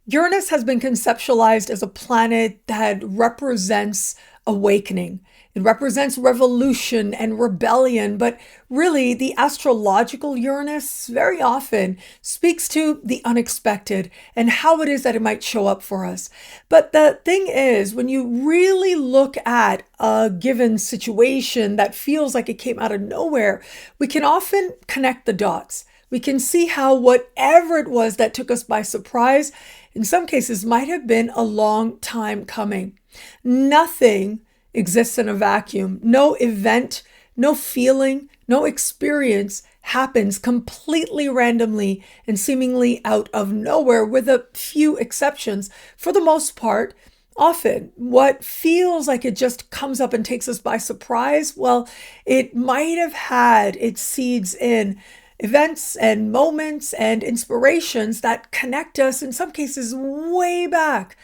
Uranus has been conceptualized as a planet that represents awakening. It represents revolution and rebellion, but really the astrological Uranus very often speaks to the unexpected and how it is that it might show up for us. But the thing is, when you really look at a given situation that feels like it came out of nowhere, we can often connect the dots. We can see how whatever it was that took us by surprise, in some cases, might have been a long time coming. Nothing exists in a vacuum. No event, no feeling, no experience happens completely randomly and seemingly out of nowhere, with a few exceptions. For the most part, often what feels like it just comes up and takes us by surprise, well, it might have had its seeds in events and moments and inspirations that connect us, in some cases, way back.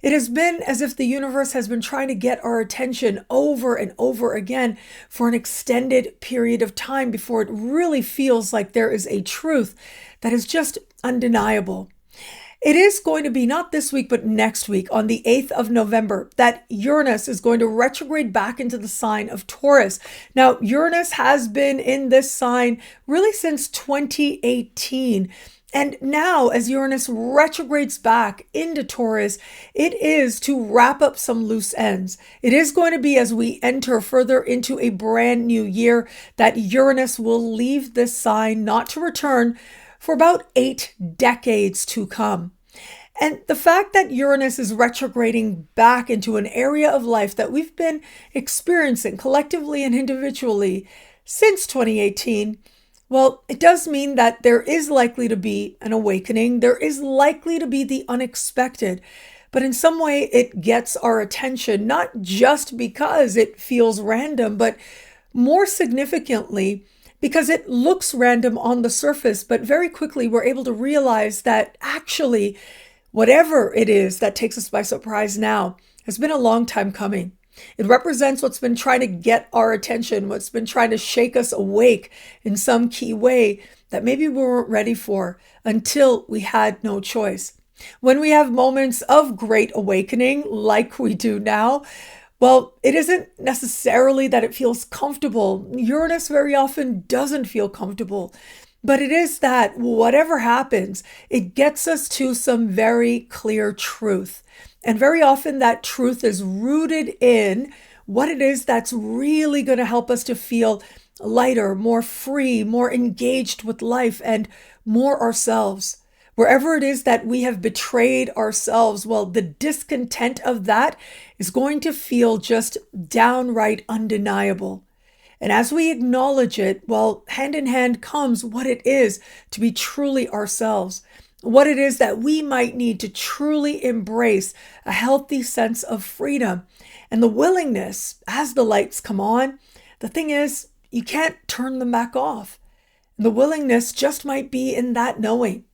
It has been as if the universe has been trying to get our attention over and over again for an extended period of time before it really feels like there is a truth that is just undeniable. It is going to be not this week, but next week on the 8th of November that Uranus is going to retrograde back into the sign of Taurus. Now, Uranus has been in this sign really since 2018. And now, as Uranus retrogrades back into Taurus, it is to wrap up some loose ends. It is going to be as we enter further into a brand new year that Uranus will leave this sign, not to return for about 8 decades to come. And the fact that Uranus is retrograding back into an area of life that we've been experiencing collectively and individually since 2018, well, it does mean that there is likely to be an awakening. There is likely to be the unexpected. But in some way, it gets our attention, not just because it feels random, but more significantly, because it looks random on the surface, but very quickly we're able to realize that actually, whatever it is that takes us by surprise now has been a long time coming. It represents what's been trying to get our attention, what's been trying to shake us awake in some key way that maybe we weren't ready for until we had no choice. When we have moments of great awakening, like we do now, well, it isn't necessarily that it feels comfortable. Uranus very often doesn't feel comfortable, but it is that whatever happens, it gets us to some very clear truth. And very often that truth is rooted in what it is that's really going to help us to feel lighter, more free, more engaged with life, and more ourselves. Wherever it is that we have betrayed ourselves, well, the discontent of that is going to feel just downright undeniable. And as we acknowledge it, well, hand in hand comes what it is to be truly ourselves, what it is that we might need to truly embrace a healthy sense of freedom and the willingness as the lights come on. The thing is, you can't turn them back off. And the willingness just might be in that knowing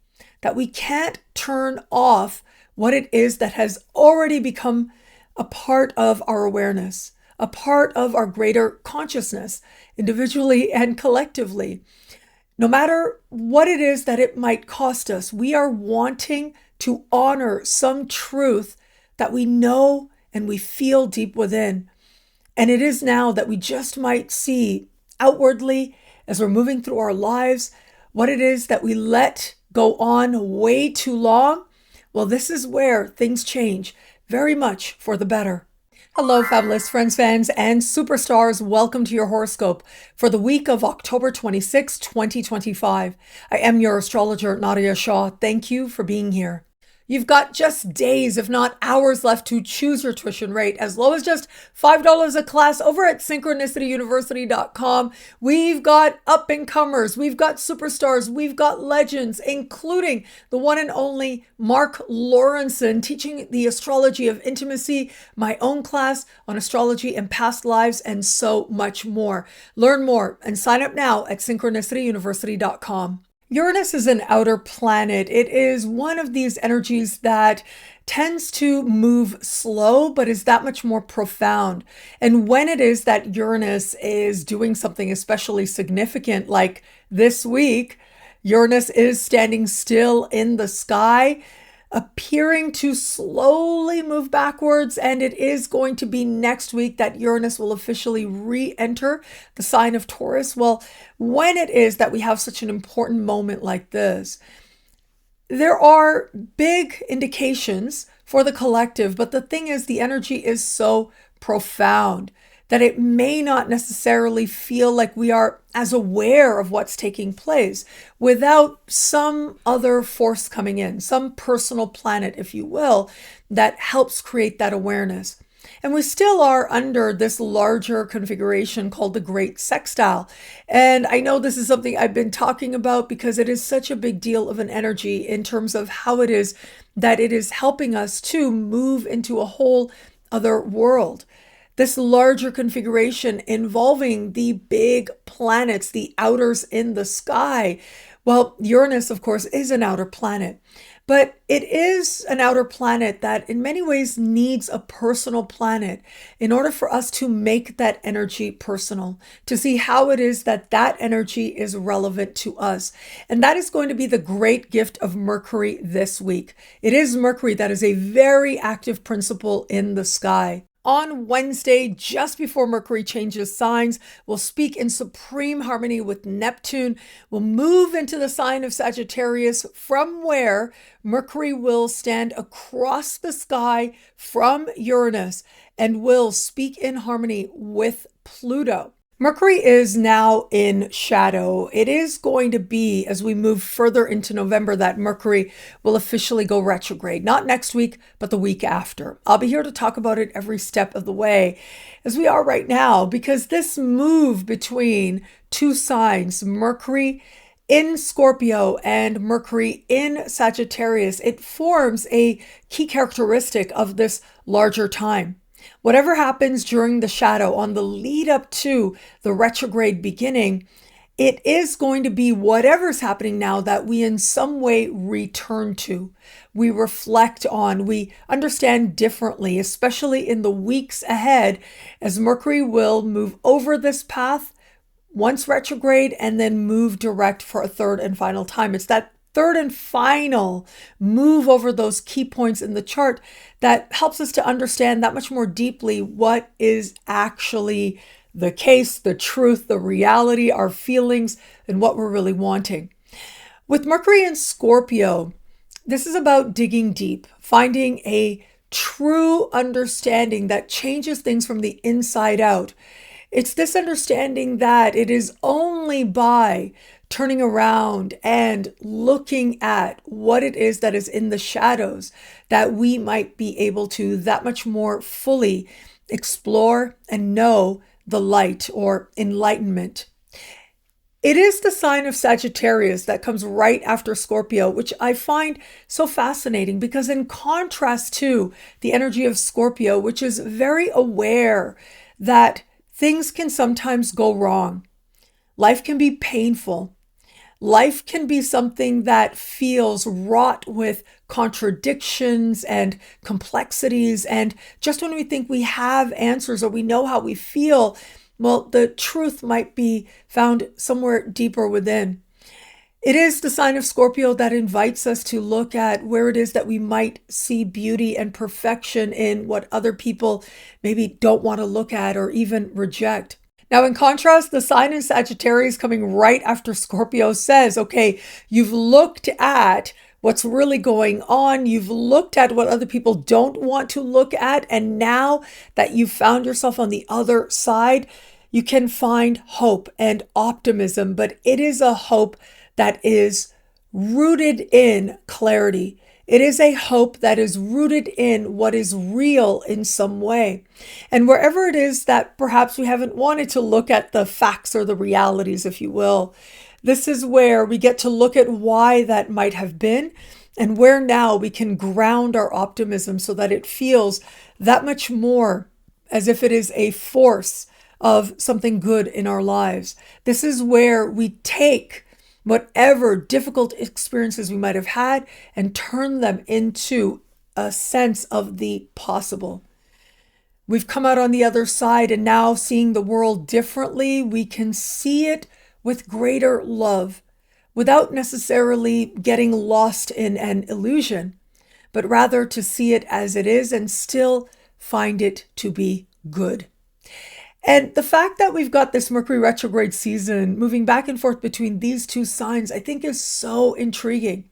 that we can't turn off what it is that has already become a part of our awareness, a part of our greater consciousness, individually and collectively. No matter what it is that it might cost us, we are wanting to honor some truth that we know and we feel deep within. And it is now that we just might see outwardly as we're moving through our lives what it is that we let go on way too long. Well, this is where things change very much for the better. Hello, fabulous friends, fans, and superstars. Welcome to your horoscope for the week of October 26, 2025. I am your astrologer, Nadiya Shah. Thank you for being here. You've got just days, if not hours, left to choose your tuition rate as low as just $5 a class over at synchronicityuniversity.com. We've got up-and-comers, we've got superstars, we've got legends, including the one and only Mark Lawrenson teaching the astrology of intimacy, my own class on astrology and past lives, and so much more. Learn more and sign up now at synchronicityuniversity.com. Uranus is an outer planet. It is one of these energies that tends to move slow, but is that much more profound. And when it is that Uranus is doing something especially significant, like this week, Uranus is standing still in the sky. appearing to slowly move backwards, and it is going to be next week that Uranus will officially re-enter the sign of Taurus. Well, when it is that we have such an important moment like this, there are big indications for the collective, but the thing is, the energy is so profound that it may not necessarily feel like we are as aware of what's taking place without some other force coming in, some personal planet, if you will, that helps create that awareness. And we still are under this larger configuration called the Great Sextile. And I know this is something I've been talking about because it is such a big deal of an energy in terms of how it is that it is helping us to move into a whole other world. This larger configuration involving the big planets, the outers in the sky. Well, Uranus, of course, is an outer planet, but it is an outer planet that in many ways needs a personal planet in order for us to make that energy personal, to see how it is that that energy is relevant to us. And that is going to be the great gift of Mercury this week. It is Mercury that is a very active principle in the sky. On Wednesday, just before Mercury changes signs, we'll speak in supreme harmony with Neptune. We'll move into the sign of Sagittarius, from where Mercury will stand across the sky from Uranus and will speak in harmony with Pluto. Mercury is now in shadow. It is going to be, as we move further into November, that Mercury will officially go retrograde. Not next week, but the week after. I'll be here to talk about it every step of the way, as we are right now, because this move between two signs, Mercury in Scorpio and Mercury in Sagittarius, it forms a key characteristic of this larger time. Whatever happens during the shadow on the lead up to the retrograde beginning, it is going to be whatever's happening now that we in some way return to, we reflect on, we understand differently, especially in the weeks ahead, as Mercury will move over this path once retrograde and then move direct for a third and final time. It's that third and final move over those key points in the chart that helps us to understand that much more deeply what is actually the case, the truth, the reality, our feelings, and what we're really wanting. With Mercury in Scorpio, this is about digging deep, finding a true understanding that changes things from the inside out. It's this understanding that it is only by turning around and looking at what it is that is in the shadows that we might be able to that much more fully explore and know the light or enlightenment. It is the sign of Sagittarius that comes right after Scorpio, which I find so fascinating because in contrast to the energy of Scorpio, which is very aware that things can sometimes go wrong. Life can be painful. Life can be something that feels wrought with contradictions and complexities. And just when we think we have answers or we know how we feel, well, the truth might be found somewhere deeper within. It is the sign of Scorpio that invites us to look at where it is that we might see beauty and perfection in what other people maybe don't want to look at or even reject. Now, in contrast, the sign in Sagittarius coming right after Scorpio says, okay, you've looked at what's really going on. You've looked at what other people don't want to look at. And now that you've found yourself on the other side, you can find hope and optimism, but it is a hope that is rooted in clarity. It is a hope that is rooted in what is real in some way. And wherever it is that perhaps we haven't wanted to look at the facts or the realities, if you will, this is where we get to look at why that might have been and where now we can ground our optimism so that it feels that much more as if it is a force of something good in our lives. This is where we take whatever difficult experiences we might have had and turn them into a sense of the possible. We've come out on the other side and now seeing the world differently, we can see it with greater love without necessarily getting lost in an illusion. but rather to see it as it is and still find it to be good. And the fact that we've got this Mercury retrograde season moving back and forth between these two signs, I think is so intriguing.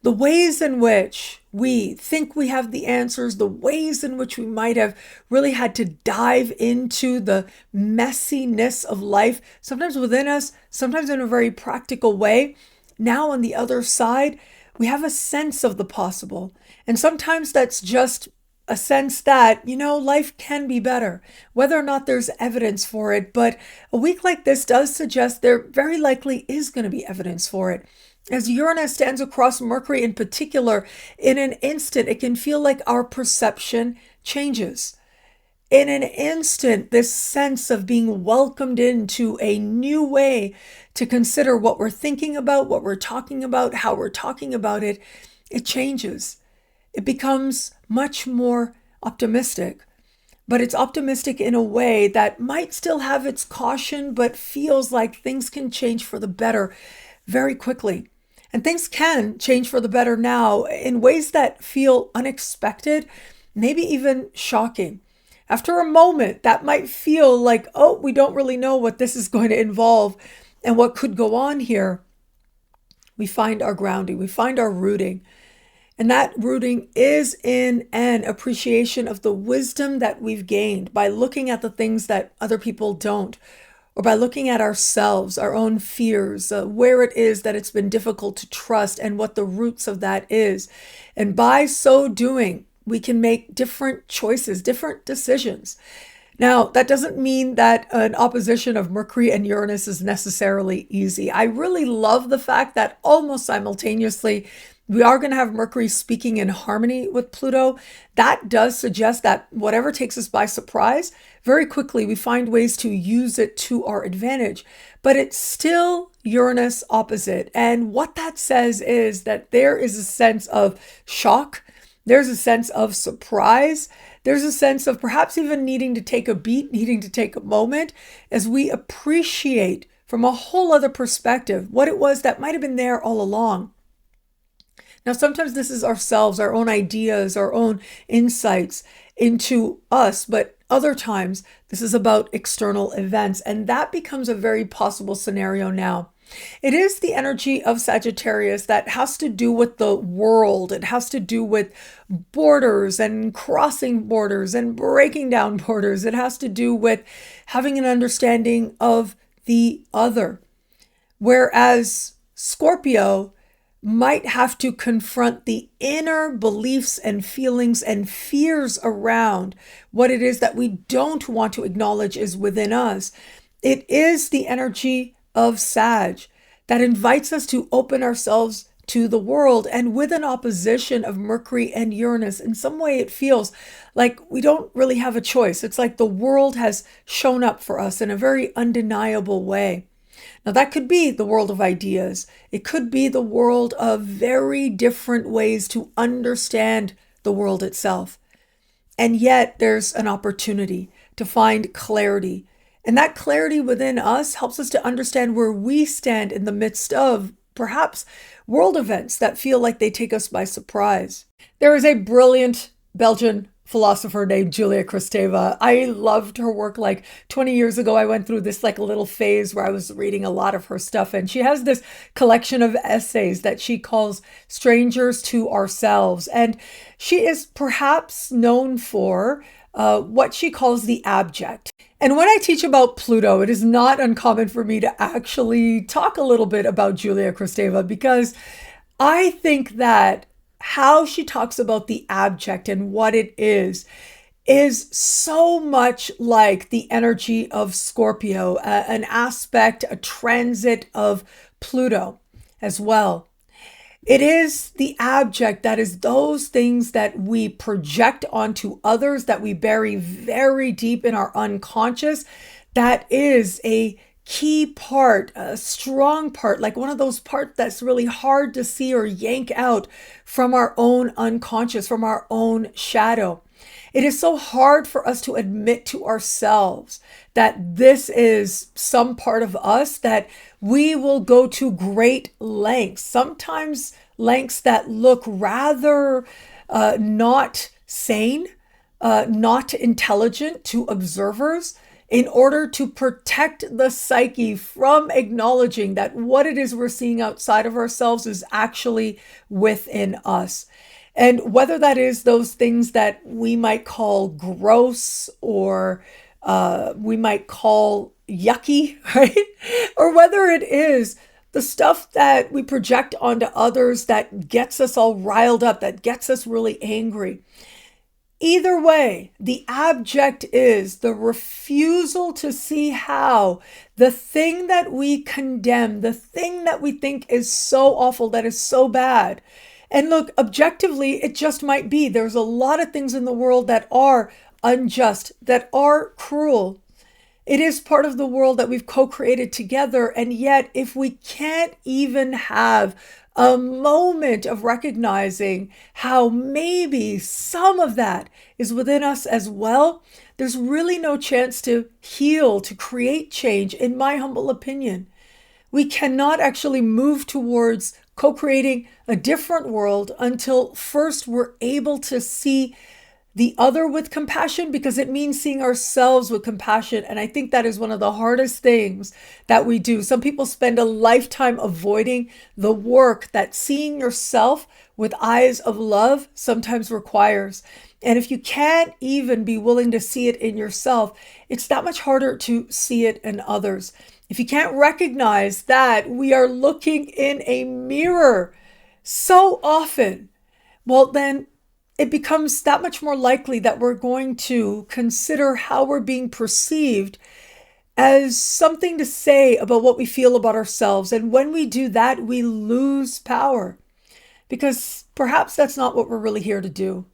The ways in which we think we have the answers, the ways in which we might have really had to dive into the messiness of life, sometimes within us, sometimes in a very practical way. Now on the other side, we have a sense of the possible. And sometimes that's just a sense that, life can be better, whether or not there's evidence for it. But a week like this does suggest there very likely is going to be evidence for it. As Uranus stands across Mercury in particular, in an instant, it can feel like our perception changes. In an instant, this sense of being welcomed into a new way to consider what we're thinking about, what we're talking about, how we're talking about it, it changes. It becomes much more optimistic, but it's optimistic in a way that might still have its caution, but feels like things can change for the better very quickly. And things can change for the better now in ways that feel unexpected, maybe even shocking. After a moment, that might feel like, oh, we don't really know what this is going to involve and what could go on here. We find our grounding, we find our rooting. And that rooting is in an appreciation of the wisdom that we've gained by looking at the things that other people don't, or by looking at ourselves, our own fears, where it is that it's been difficult to trust and what the roots of that is. And by so doing, we can make different choices, different decisions. Now, that doesn't mean that an opposition of Mercury and Uranus is necessarily easy. I really love the fact that almost simultaneously, we are going to have Mercury speaking in harmony with Pluto. That does suggest that whatever takes us by surprise, very quickly we find ways to use it to our advantage. But it's still Uranus opposite. And what that says is that there is a sense of shock. There's a sense of surprise. There's a sense of perhaps even needing to take a beat, needing to take a moment as we appreciate from a whole other perspective what it was that might have been there all along. Now, sometimes this is ourselves, our own ideas, our own insights into us, but other times this is about external events, and that becomes a very possible scenario now. It is the energy of Sagittarius that has to do with the world. It has to do with borders and crossing borders and breaking down borders. It has to do with having an understanding of the other. Whereas Scorpio might have to confront the inner beliefs and feelings and fears around what it is that we don't want to acknowledge is within us. It is the energy of Sag that invites us to open ourselves to the world, and with an opposition of Mercury and Uranus, in some way it feels like we don't really have a choice. It's like the world has shown up for us in a very undeniable way. Now, that could be the world of ideas. It could be the world of very different ways to understand the world itself. And yet there's an opportunity to find clarity. And that clarity within us helps us to understand where we stand in the midst of perhaps world events that feel like they take us by surprise. There is a brilliant Belgian philosopher named Julia Kristeva. I loved her work. Like 20 years ago, I went through this like a little phase where I was reading a lot of her stuff. And she has this collection of essays that she calls Strangers to Ourselves. And she is perhaps known for what she calls the abject. And when I teach about Pluto, it is not uncommon for me to actually talk a little bit about Julia Kristeva, because I think that how she talks about the abject and what it is so much like the energy of Scorpio, an aspect, a transit of Pluto as well. It is the abject that is those things that we project onto others, that we bury very deep in our unconscious. That is a key part, a strong part, like one of those parts that's really hard to see or yank out from our own unconscious, from our own shadow. It is so hard for us to admit to ourselves that this is some part of us, that we will go to great lengths, sometimes lengths that look rather not sane, not intelligent to observers, in order to protect the psyche from acknowledging that what it is we're seeing outside of ourselves is actually within us. And whether that is those things that we might call gross or we might call yucky, right? Or whether it is the stuff that we project onto others that gets us all riled up, that gets us really angry. Either way, the abject is the refusal to see how the thing that we condemn, the thing that we think is so awful, that is so bad. And look, objectively, it just might be. There's a lot of things in the world that are unjust, that are cruel. It is part of the world that we've co-created together. And yet, if we can't even have a moment of recognizing how maybe some of that is within us as well, there's really no chance to heal, to create change, in my humble opinion. We cannot actually move towards co-creating a different world until first we're able to see the other with compassion, because it means seeing ourselves with compassion. And I think that is one of the hardest things that we do. Some people spend a lifetime avoiding the work that seeing yourself with eyes of love sometimes requires. And if you can't even be willing to see it in yourself, it's that much harder to see it in others. If you can't recognize that we are looking in a mirror so often, well, then it becomes that much more likely that we're going to consider how we're being perceived as something to say about what we feel about ourselves. And when we do that, we lose power, because perhaps that's not what we're really here to do.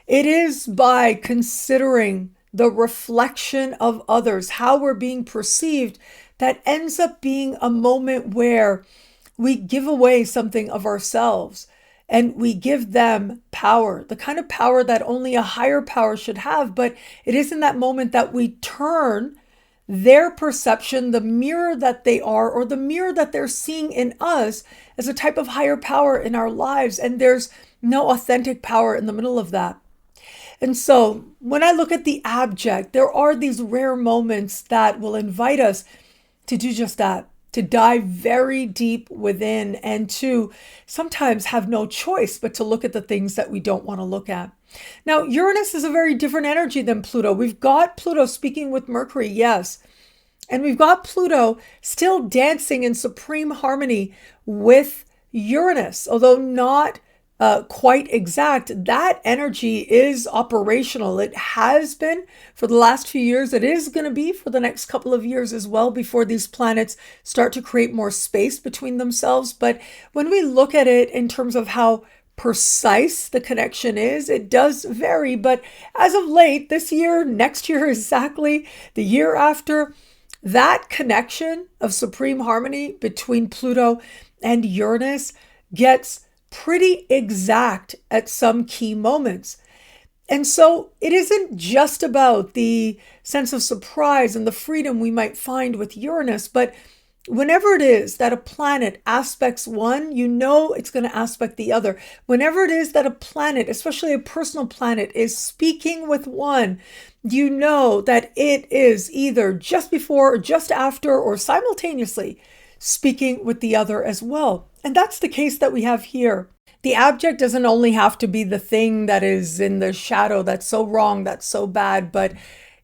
It is by considering the reflection of others, how we're being perceived, that ends up being a moment where we give away something of ourselves. And we give them power, the kind of power that only a higher power should have. But it is in that moment that we turn their perception, the mirror that they are, or the mirror that they're seeing in us, as a type of higher power in our lives. And there's no authentic power in the middle of that. And so when I look at the abject, there are these rare moments that will invite us to do just that, to dive very deep within, and to sometimes have no choice but to look at the things that we don't want to look at. Now, Uranus is a very different energy than Pluto. We've got Pluto speaking with Mercury, yes. And we've got Pluto still dancing in supreme harmony with Uranus, although not quite exact. That energy is operational. It has been for the last few years. It is going to be for the next couple of years as well, before these planets start to create more space between themselves. But when we look at it in terms of how precise the connection is, it does vary. But as of late, this year, next year, exactly the year after, that connection of supreme harmony between Pluto and Uranus gets pretty exact at some key moments. And so it isn't just about the sense of surprise and the freedom we might find with Uranus, but whenever it is that a planet aspects one, you know it's going to aspect the other. Whenever it is that a planet, especially a personal planet, is speaking with one, you know that it is either just before or just after or simultaneously speaking with the other as well. And that's the case that we have here. The abject doesn't only have to be the thing that is in the shadow that's so wrong, that's so bad, but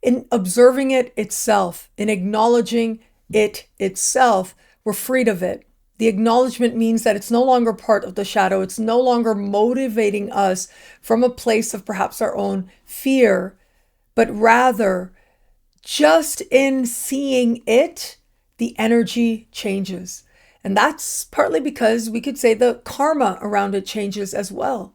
in observing it itself, in acknowledging it itself, we're freed of it. The acknowledgement means that it's no longer part of the shadow. It's no longer motivating us from a place of perhaps our own fear, but rather just in seeing it, the energy changes. And that's partly because we could say the karma around it changes as well.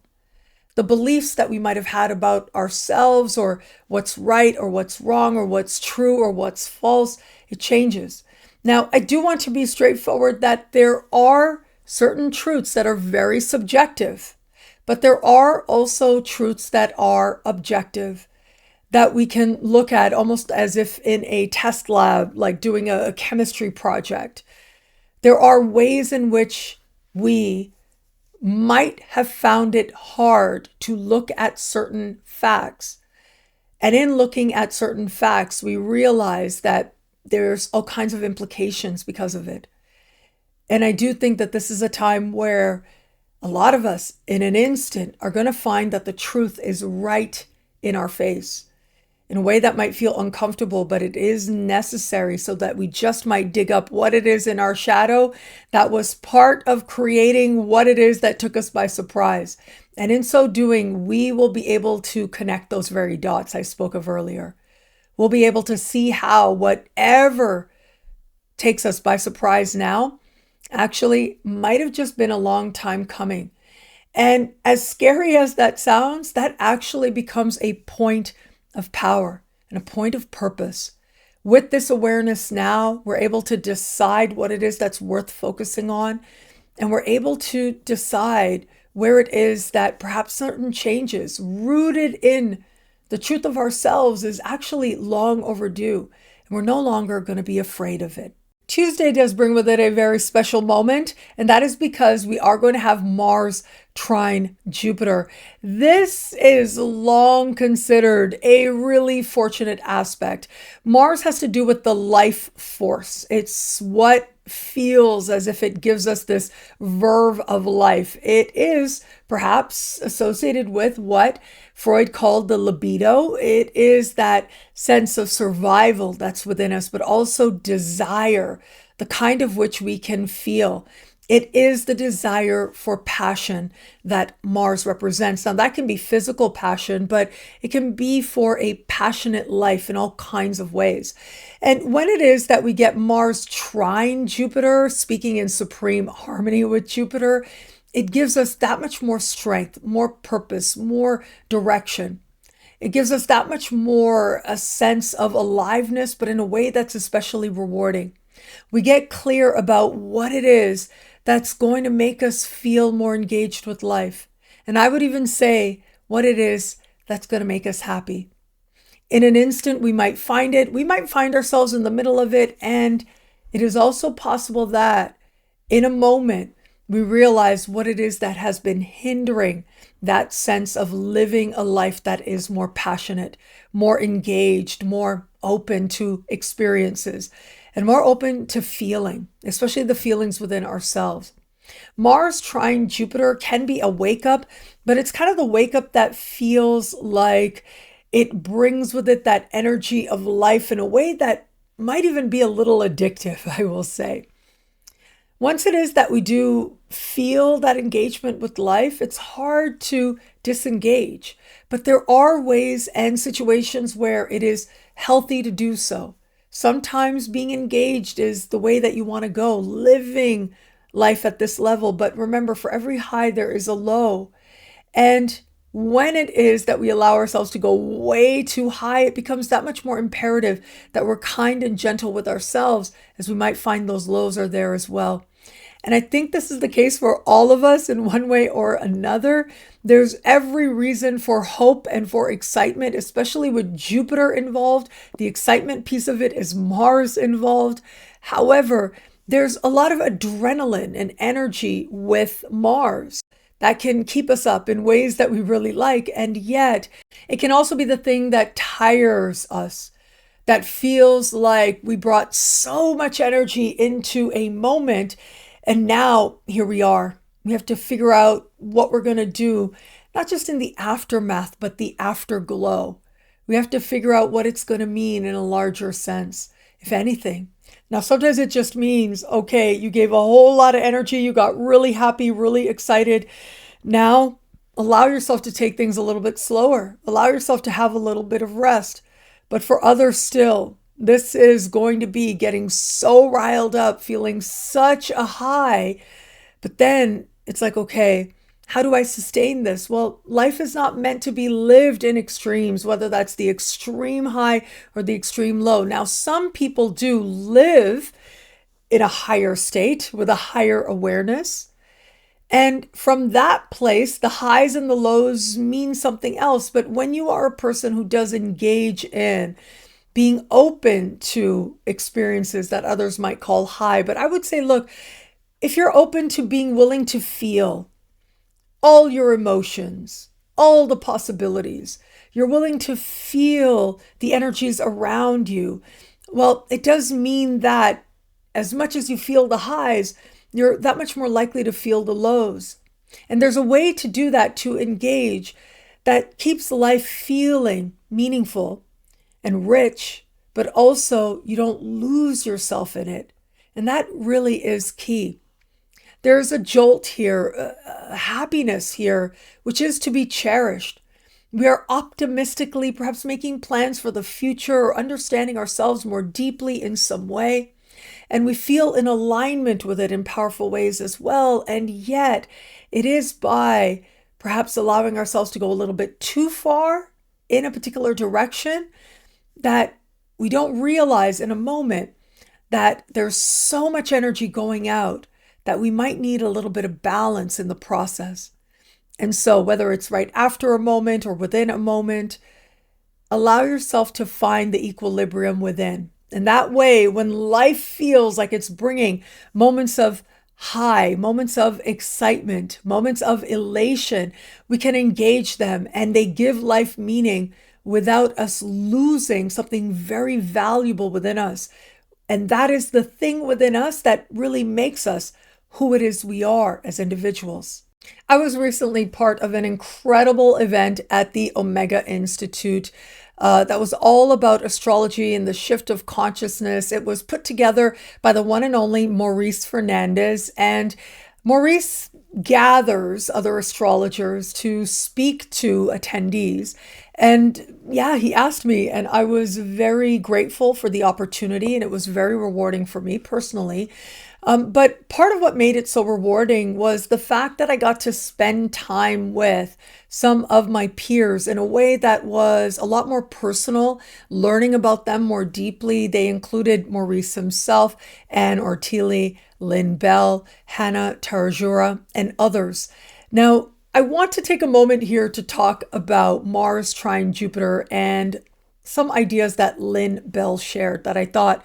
The beliefs that we might have had about ourselves, or what's right or what's wrong or what's true or what's false, it changes. Now, I do want to be straightforward that there are certain truths that are very subjective, but there are also truths that are objective, that we can look at almost as if in a test lab, like doing a chemistry project. There are ways in which we might have found it hard to look at certain facts. And in looking at certain facts, we realize that there's all kinds of implications because of it. And I do think that this is a time where a lot of us, in an instant, are going to find that the truth is right in our face in a way that might feel uncomfortable, but it is necessary so that we just might dig up what it is in our shadow that was part of creating what it is that took us by surprise. And in so doing, we will be able to connect those very dots I spoke of earlier. We'll be able to see how whatever takes us by surprise now actually might have just been a long time coming. And as scary as that sounds, that actually becomes a point of power and a point of purpose. With this awareness now, we're able to decide what it is that's worth focusing on. And we're able to decide where it is that perhaps certain changes rooted in the truth of ourselves is actually long overdue. And we're no longer going to be afraid of it. Tuesday does bring with it a very special moment, and that is because we are going to have Mars trine Jupiter. This is long considered a really fortunate aspect. Mars has to do with the life force. It's what feels as if it gives us this verve of life. It is perhaps associated with what Freud called the libido. It is that sense of survival that's within us, but also desire, the kind of which we can feel. It is the desire for passion that Mars represents. Now, that can be physical passion, but it can be for a passionate life in all kinds of ways. And when it is that we get Mars trine Jupiter, speaking in supreme harmony with Jupiter, it gives us that much more strength, more purpose, more direction. It gives us that much more a sense of aliveness, but in a way that's especially rewarding. We get clear about what it is that's going to make us feel more engaged with life. And I would even say what it is that's going to make us happy. In an instant, we might find it. We might find ourselves in the middle of it. And it is also possible that in a moment, we realize what it is that has been hindering that sense of living a life that is more passionate, more engaged, more open to experiences, and more open to feeling, especially the feelings within ourselves. Mars trine Jupiter can be a wake up, but it's kind of the wake up that feels like it brings with it that energy of life in a way that might even be a little addictive, I will say. Once it is that we do feel that engagement with life, it's hard to disengage. But there are ways and situations where it is healthy to do so. Sometimes being engaged is the way that you want to go, living life at this level. But remember, for every high, there is a low. And when it is that we allow ourselves to go way too high, it becomes that much more imperative that we're kind and gentle with ourselves, as we might find those lows are there as well. And I think this is the case for all of us in one way or another. There's every reason for hope and for excitement, especially with Jupiter involved. The excitement piece of it is Mars involved. However, there's a lot of adrenaline and energy with Mars that can keep us up in ways that we really like. And yet it can also be the thing that tires us, that feels like we brought so much energy into a moment. And now here we are. We have to figure out what we're going to do, not just in the aftermath, but the afterglow. We have to figure out what it's going to mean in a larger sense, if anything. Now, sometimes it just means, okay, you gave a whole lot of energy. You got really happy, really excited. Now, allow yourself to take things a little bit slower. Allow yourself to have a little bit of rest. But for others still, this is going to be getting so riled up, feeling such a high. But then it's like, okay, how do I sustain this? Well, life is not meant to be lived in extremes, whether that's the extreme high or the extreme low. Now, some people do live in a higher state with a higher awareness. And from that place, the highs and the lows mean something else. But when you are a person who does engage in being open to experiences that others might call high. But I would say, look, if you're open to being willing to feel, all your emotions, all the possibilities. You're willing to feel the energies around you. Well, it does mean that as much as you feel the highs, you're that much more likely to feel the lows. And there's a way to do that, to engage, that keeps life feeling meaningful and rich, but also you don't lose yourself in it. And that really is key. There's a jolt here, a happiness here, which is to be cherished. We are optimistically perhaps making plans for the future or understanding ourselves more deeply in some way. And we feel in alignment with it in powerful ways as well. And yet it is by perhaps allowing ourselves to go a little bit too far in a particular direction that we don't realize in a moment that there's so much energy going out that we might need a little bit of balance in the process. And so whether it's right after a moment or within a moment, allow yourself to find the equilibrium within. And that way, when life feels like it's bringing moments of high, moments of excitement, moments of elation, we can engage them and they give life meaning without us losing something very valuable within us. And that is the thing within us that really makes us who it is we are as individuals. I was recently part of an incredible event at the Omega Institute that was all about astrology and the shift of consciousness. It was put together by the one and only Maurice Fernandez, and Maurice gathers other astrologers to speak to attendees. And yeah, he asked me, and I was very grateful for the opportunity, and it was very rewarding for me personally. But part of what made it so rewarding was the fact that I got to spend time with some of my peers in a way that was a lot more personal, learning about them more deeply. They included Maurice himself, Anne Ortili, Lynn Bell, Hannah Tarajura, and others. Now, I want to take a moment here to talk about Mars trine Jupiter and some ideas that Lynn Bell shared that I thought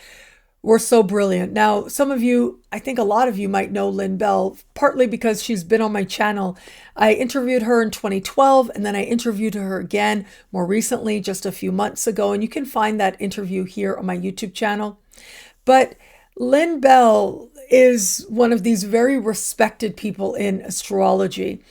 were so brilliant. Now, some of you, I think a lot of you might know Lynn Bell, partly because she's been on my channel. I interviewed her in 2012, and then I interviewed her again more recently, just a few months ago, and you can find that interview here on my YouTube channel. But Lynn Bell is one of these very respected people in astrology.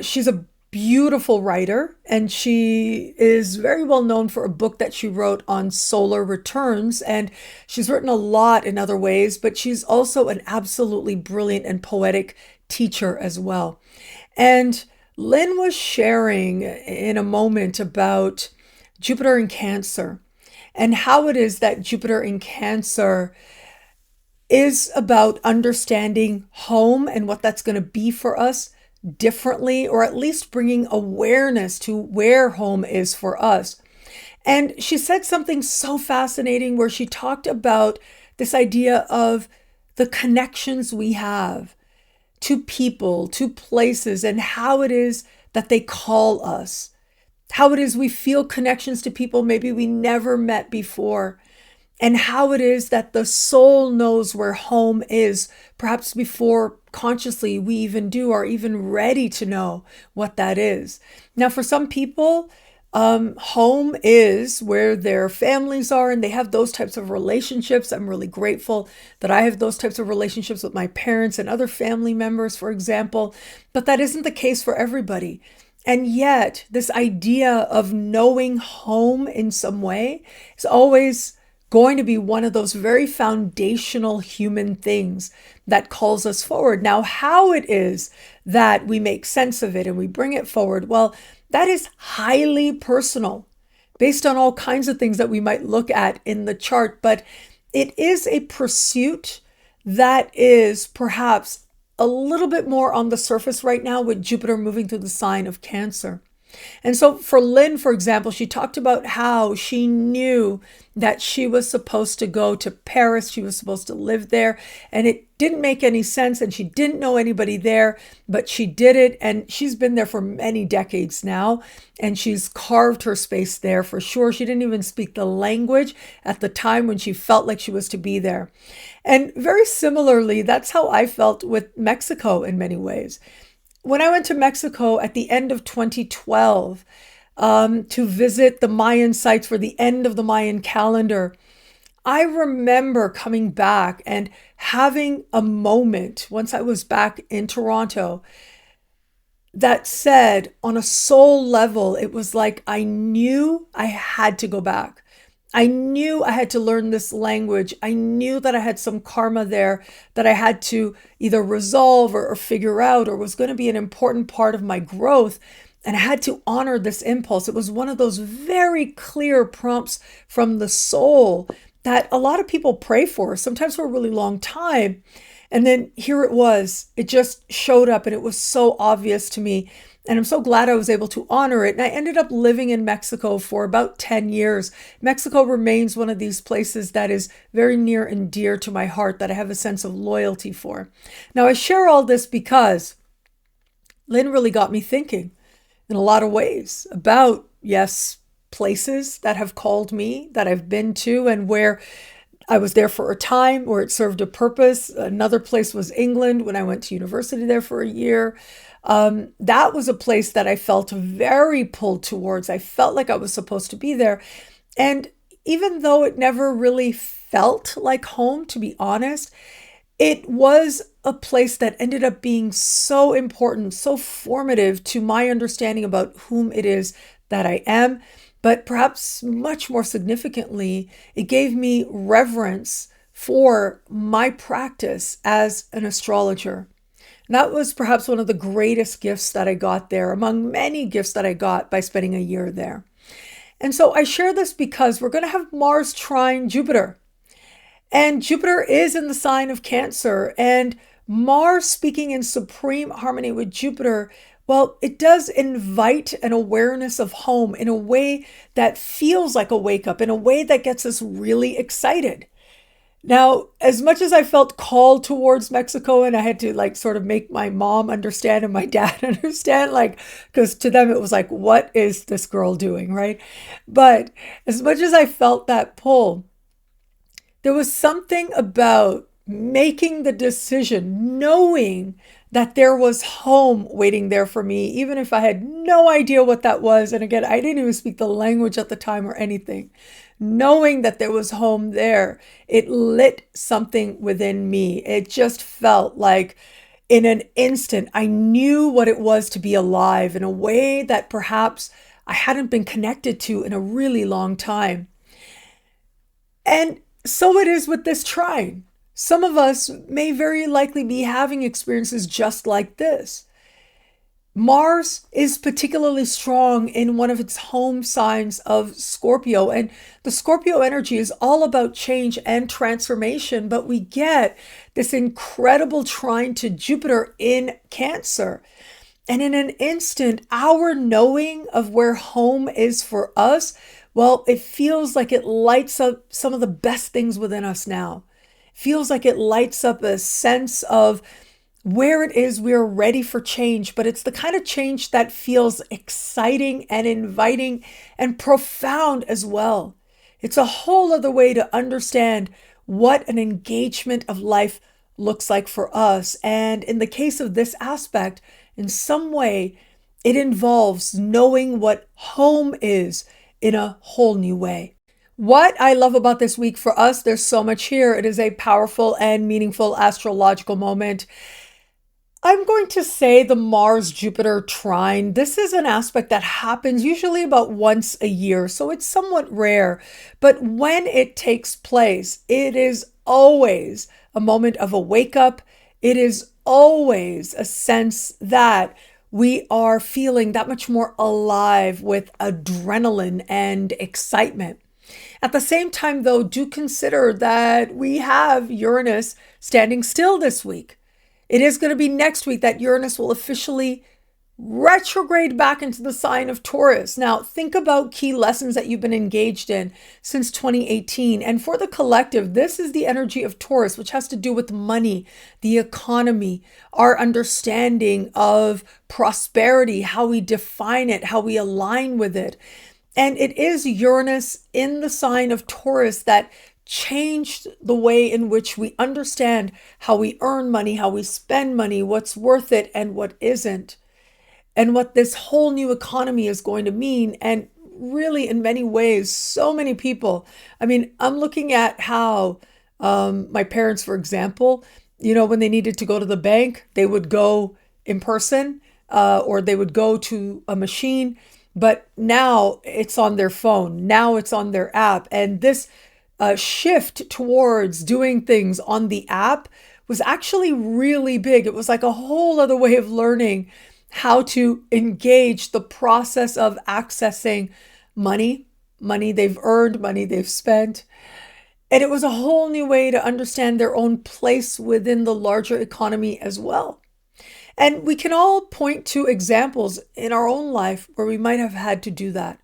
She's a beautiful writer, and she is very well known for a book that she wrote on solar returns, and she's written a lot in other ways, but she's also an absolutely brilliant and poetic teacher as well. And Lynn was sharing in a moment about Jupiter in Cancer and how it is that Jupiter in Cancer is about understanding home and what that's going to be for us differently, or at least bringing awareness to where home is for us. And she said something so fascinating where she talked about this idea of the connections we have to people, to places, and how it is that they call us, how it is we feel connections to people maybe we never met before, and how it is that the soul knows where home is, perhaps before consciously we even do, or even ready to know what that is. Now, for some people, home is where their families are, and they have those types of relationships. I'm really grateful that I have those types of relationships with my parents and other family members, for example, but that isn't the case for everybody. And yet, this idea of knowing home in some way is always going to be one of those very foundational human things that calls us forward. Now, how it is that we make sense of it and we bring it forward, well, that is highly personal based on all kinds of things that we might look at in the chart. But it is a pursuit that is perhaps a little bit more on the surface right now with Jupiter moving through the sign of Cancer. And so for Lynn, for example, she talked about how she knew that she was supposed to go to Paris. She was supposed to live there, and it didn't make any sense, and she didn't know anybody there, but she did it, and she's been there for many decades now, and she's carved her space there for sure. She didn't even speak the language at the time when she felt like she was to be there. And very similarly, that's how I felt with Mexico in many ways. when I went to Mexico at the end of 2012 to visit the Mayan sites for the end of the Mayan calendar, I remember coming back and having a moment once I was back in Toronto that said, on a soul level, it was like I knew I had to go back. I knew I had to learn this language. I knew that I had some karma there that I had to either resolve or figure out, or was going to be an important part of my growth. And I had to honor this impulse. It was one of those very clear prompts from the soul that a lot of people pray for, sometimes for a really long time. And then here it was. It just showed up and it was so obvious to me. And I'm so glad I was able to honor it. And I ended up living in Mexico for about 10 years. Mexico remains one of these places that is very near and dear to my heart, that I have a sense of loyalty for. Now, I share all this because Lynn really got me thinking in a lot of ways about, yes, places that have called me, that I've been to, and where I was there for a time, where it served a purpose. Another place was England when I went to university there for a year. That was a place that I felt very pulled towards. I felt like I was supposed to be there. And even though it never really felt like home, to be honest, it was a place that ended up being so important, so formative to my understanding about whom it is that I am. But perhaps much more significantly, it gave me reverence for my practice as an astrologer. And that was perhaps one of the greatest gifts that I got there, among many gifts that I got by spending a year there. And so I share this because we're going to have Mars trine Jupiter. And Jupiter is in the sign of Cancer. And Mars speaking in supreme harmony with Jupiter, well, it does invite an awareness of home in a way that feels like a wake up, in a way that gets us really excited. Now, as much as I felt called towards Mexico, and I had to sort of make my mom understand and my dad understand, because to them it was like, what is this girl doing, right? But as much as I felt that pull, there was something about making the decision, knowing that there was home waiting there for me, even if I had no idea what that was. And again, I didn't even speak the language at the time or anything. Knowing that there was home there, it lit something within me. It just felt like in an instant, I knew what it was to be alive in a way that perhaps I hadn't been connected to in a really long time. And so it is with this trine. Some of us may very likely be having experiences just like this. Mars is particularly strong in one of its home signs of Scorpio, and the Scorpio energy is all about change and transformation, but we get this incredible trine to Jupiter in Cancer. And in an instant, our knowing of where home is for us, well, it feels like it lights up some of the best things within us now. It feels like it lights up a sense of where it is we're ready for change, but it's the kind of change that feels exciting and inviting and profound as well. It's a whole other way to understand what an engagement of life looks like for us. And in the case of this aspect, in some way, it involves knowing what home is in a whole new way. What I love about this week for us, there's so much here. It is a powerful and meaningful astrological moment. I'm going to say the Mars-Jupiter trine. This is an aspect that happens usually about once a year, so it's somewhat rare. But when it takes place, it is always a moment of a wake-up. It is always a sense that we are feeling that much more alive with adrenaline and excitement. At the same time, though, do consider that we have Uranus standing still this week. It is going to be next week that Uranus will officially retrograde back into the sign of Taurus. Now, think about key lessons that you've been engaged in since 2018. And for the collective, this is the energy of Taurus, which has to do with money, the economy, our understanding of prosperity, how we define it, how we align with it. And it is Uranus in the sign of Taurus that changed the way in which we understand how we earn money, how we spend money, what's worth it and what isn't, and what this whole new economy is going to mean. And really, in many ways, so many people, I mean, I'm looking at how my parents, for example, when they needed to go to the bank, they would go in person or they would go to a machine. But now it's on their phone. Now it's on their app. And this shift towards doing things on the app was actually really big. It was like a whole other way of learning how to engage the process of accessing money they've earned, money they've spent. And it was a whole new way to understand their own place within the larger economy as well. And we can all point to examples in our own life where we might have had to do that.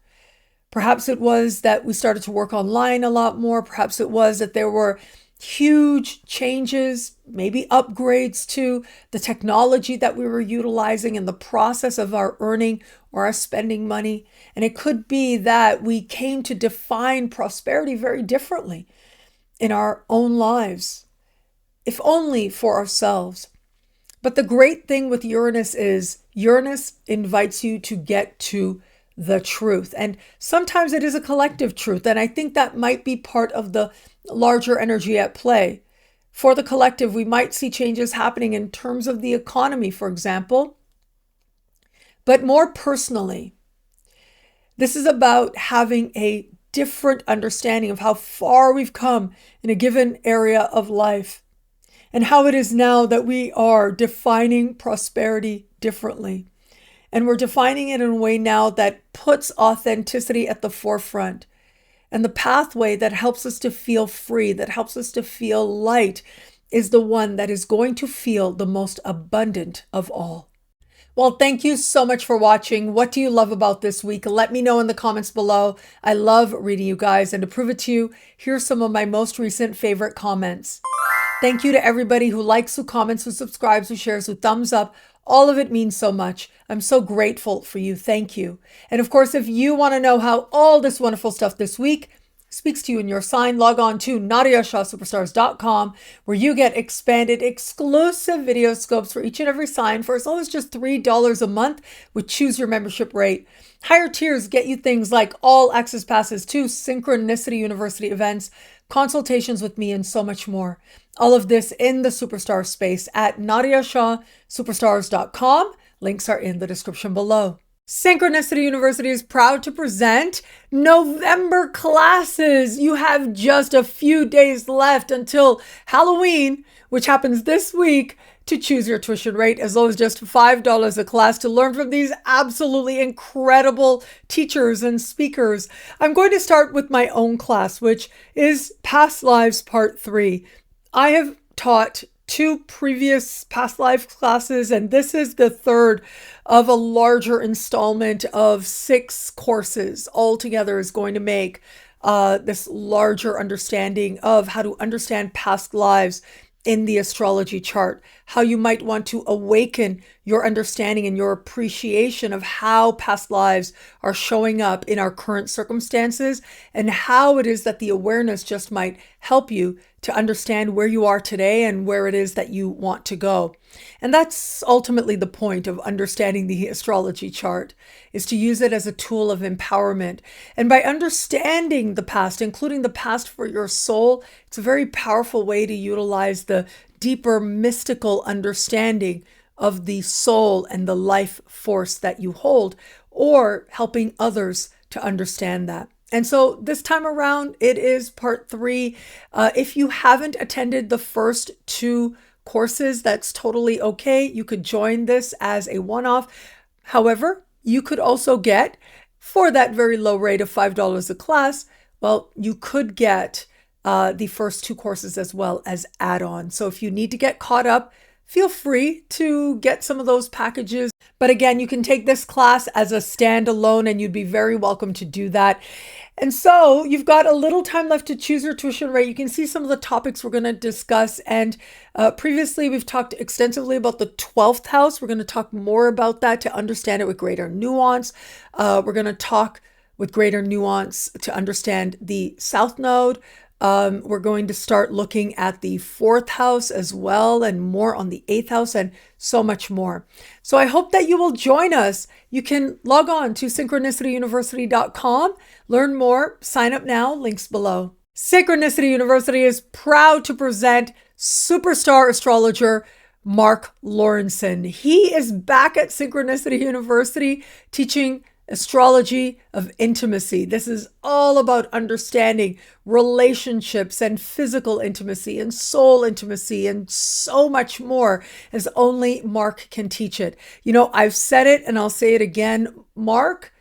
Perhaps it was that we started to work online a lot more. Perhaps it was that there were huge changes, maybe upgrades to the technology that we were utilizing in the process of our earning or our spending money. And it could be that we came to define prosperity very differently in our own lives, if only for ourselves. But the great thing with Uranus is Uranus invites you to get to the truth. And sometimes it is a collective truth. And I think that might be part of the larger energy at play. For the collective, we might see changes happening in terms of the economy, for example. But more personally, this is about having a different understanding of how far we've come in a given area of life, and how it is now that we are defining prosperity differently. And we're defining it in a way now that puts authenticity at the forefront, and the pathway that helps us to feel free, that helps us to feel light, is the one that is going to feel the most abundant of all. Well, thank you so much for watching. What do you love about this week? Let me know in the comments below. I love reading you guys, and to prove it to you, here's some of my most recent favorite comments. Thank you to everybody who likes, who comments, who subscribes, who shares, who thumbs up. All of it means so much. I'm so grateful for you. Thank you. And of course, if you want to know how all this wonderful stuff this week speaks to you in your sign, log on to NadiyaShahSuperstars.com, where you get expanded exclusive video scopes for each and every sign for as low as just $3 a month with choose your membership rate. Higher tiers get you things like all access passes to Synchronicity University events, consultations with me, and so much more. All of this in the Superstar space at NadiyaShahSuperstars.com. Links are in the description below. Synchronicity University is proud to present November classes. You have just a few days left until Halloween, which happens this week, to choose your tuition rate as low as just $5 a class to learn from these absolutely incredible teachers and speakers. I'm going to start with my own class, which is Past Lives Part 3. I have taught 2 previous past life classes, and this is the third of a larger installment of 6 courses. Altogether is going to make this larger understanding of how to understand past lives in the astrology chart, how you might want to awaken your understanding and your appreciation of how past lives are showing up in our current circumstances, and how it is that the awareness just might help you to understand where you are today and where it is that you want to go. And that's ultimately the point of understanding the astrology chart, is to use it as a tool of empowerment. And by understanding the past, including the past for your soul, it's a very powerful way to utilize the deeper mystical understanding of the soul and the life force that you hold, or helping others to understand that. And so this time around, it is part 3. If you haven't attended the first 2 courses, that's totally okay. You could join this as a one-off. However, you could also get, for that very low rate of $5 a class, well, you could get the first 2 courses as well as add-on. So if you need to get caught up, feel free to get some of those packages. But again, you can take this class as a standalone, and you'd be very welcome to do that. And so you've got a little time left to choose your tuition rate. You can see some of the topics we're going to discuss. And previously, we've talked extensively about the 12th house. We're going to talk more about that to understand it with greater nuance. We're going to talk with greater nuance to understand the South Node. We're going to start looking at the 4th house as well, and more on the 8th house, and so much more. So I hope that you will join us. You can log on to synchronicityuniversity.com, learn more, sign up now, links below. Synchronicity University is proud to present superstar astrologer Mark Lawrenson. He is back at Synchronicity University teaching astrology of intimacy. This is all about understanding relationships and physical intimacy and soul intimacy and so much more, as only Mark can teach it. You know, I've said it and I'll say it again. Mark,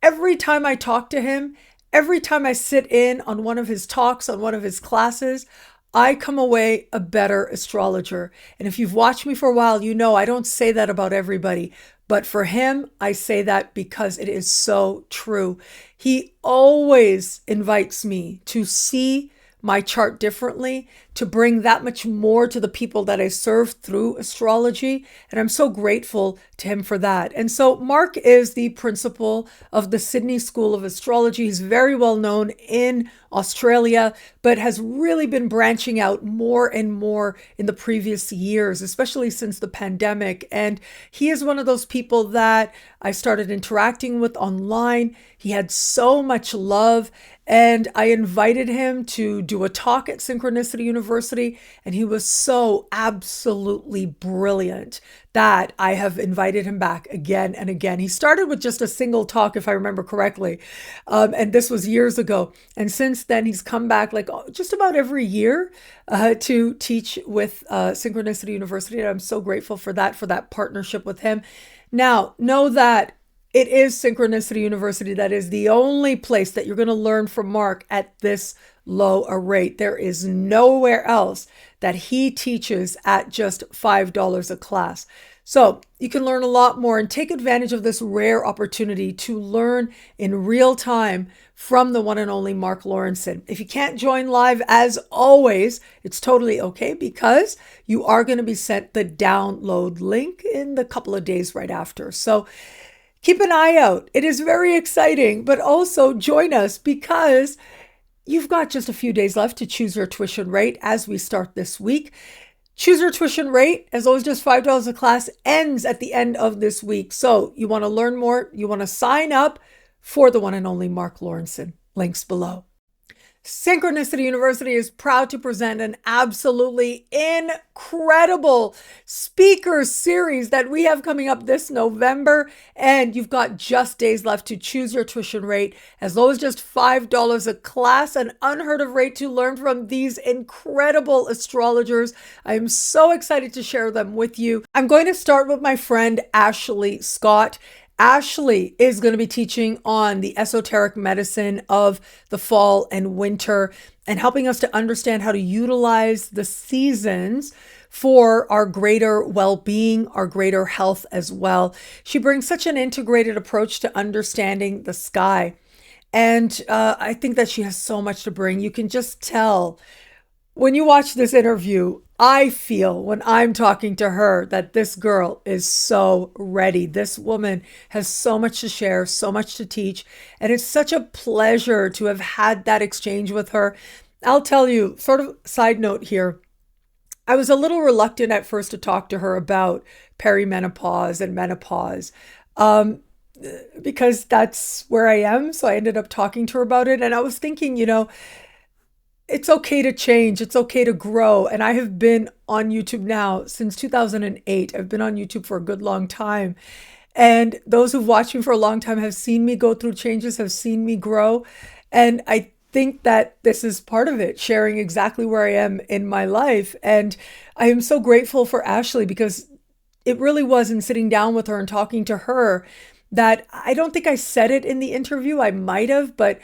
every time I talk to him, every time I sit in on one of his talks, on one of his classes, I come away a better astrologer. And if you've watched me for a while, you know I don't say that about everybody. But for him, I say that because it is so true. He always invites me to see my chart differently, to bring that much more to the people that I serve through astrology. And I'm so grateful to him for that. And so Mark is the principal of the Sydney School of Astrology. He's very well known in Australia, but has really been branching out more and more in the previous years, especially since the pandemic. And he is one of those people that I started interacting with online. He had so much love, and I invited him to do a talk at Synchronicity University, and he was so absolutely brilliant that I have invited him back again and again. He started with just a single talk, if I remember correctly, and this was years ago. And since then, he's come back like just about every year to teach with Synchronicity University, and I'm so grateful for that partnership with him. Now, know that it is Synchronicity University that is the only place that you're going to learn from Mark at this low a rate. There is nowhere else that he teaches at just $5 a class. So you can learn a lot more and take advantage of this rare opportunity to learn in real time from the one and only Mark Lawrenson. If you can't join live, as always, it's totally okay, because you are going to be sent the download link in the couple of days right after. So keep an eye out. It is very exciting, but also join us because you've got just a few days left to choose your tuition rate as we start this week. Choose your tuition rate, as always, just $5 a class, ends at the end of this week. So you want to learn more, you want to sign up for the one and only Mark Lawrenson. Links below. Synchronicity University is proud to present an absolutely incredible speaker series that we have coming up this November. And you've got just days left to choose your tuition rate, as low as just $5 a class, an unheard of rate to learn from these incredible astrologers. I am so excited to share them with you. I'm going to start with my friend Ashley Scott. Ashley is going to be teaching on the esoteric medicine of the fall and winter and helping us to understand how to utilize the seasons for our greater well-being, our greater health as well. She brings such an integrated approach to understanding the sky. And I think that she has so much to bring. You can just tell when you watch this interview, I feel when I'm talking to her that this girl is so ready. This woman has so much to share, so much to teach. And it's such a pleasure to have had that exchange with her. I'll tell you, sort of side note here, I was a little reluctant at first to talk to her about perimenopause and menopause because that's where I am. So I ended up talking to her about it. And I was thinking, you know, it's okay to change. It's okay to grow. And I have been on YouTube now since 2008. I've been on YouTube for a good long time. And those who've watched me for a long time have seen me go through changes, have seen me grow. And I think that this is part of it, sharing exactly where I am in my life. And I am so grateful for Ashley, because it really was in sitting down with her and talking to her that I don't think I said it in the interview. I might have, but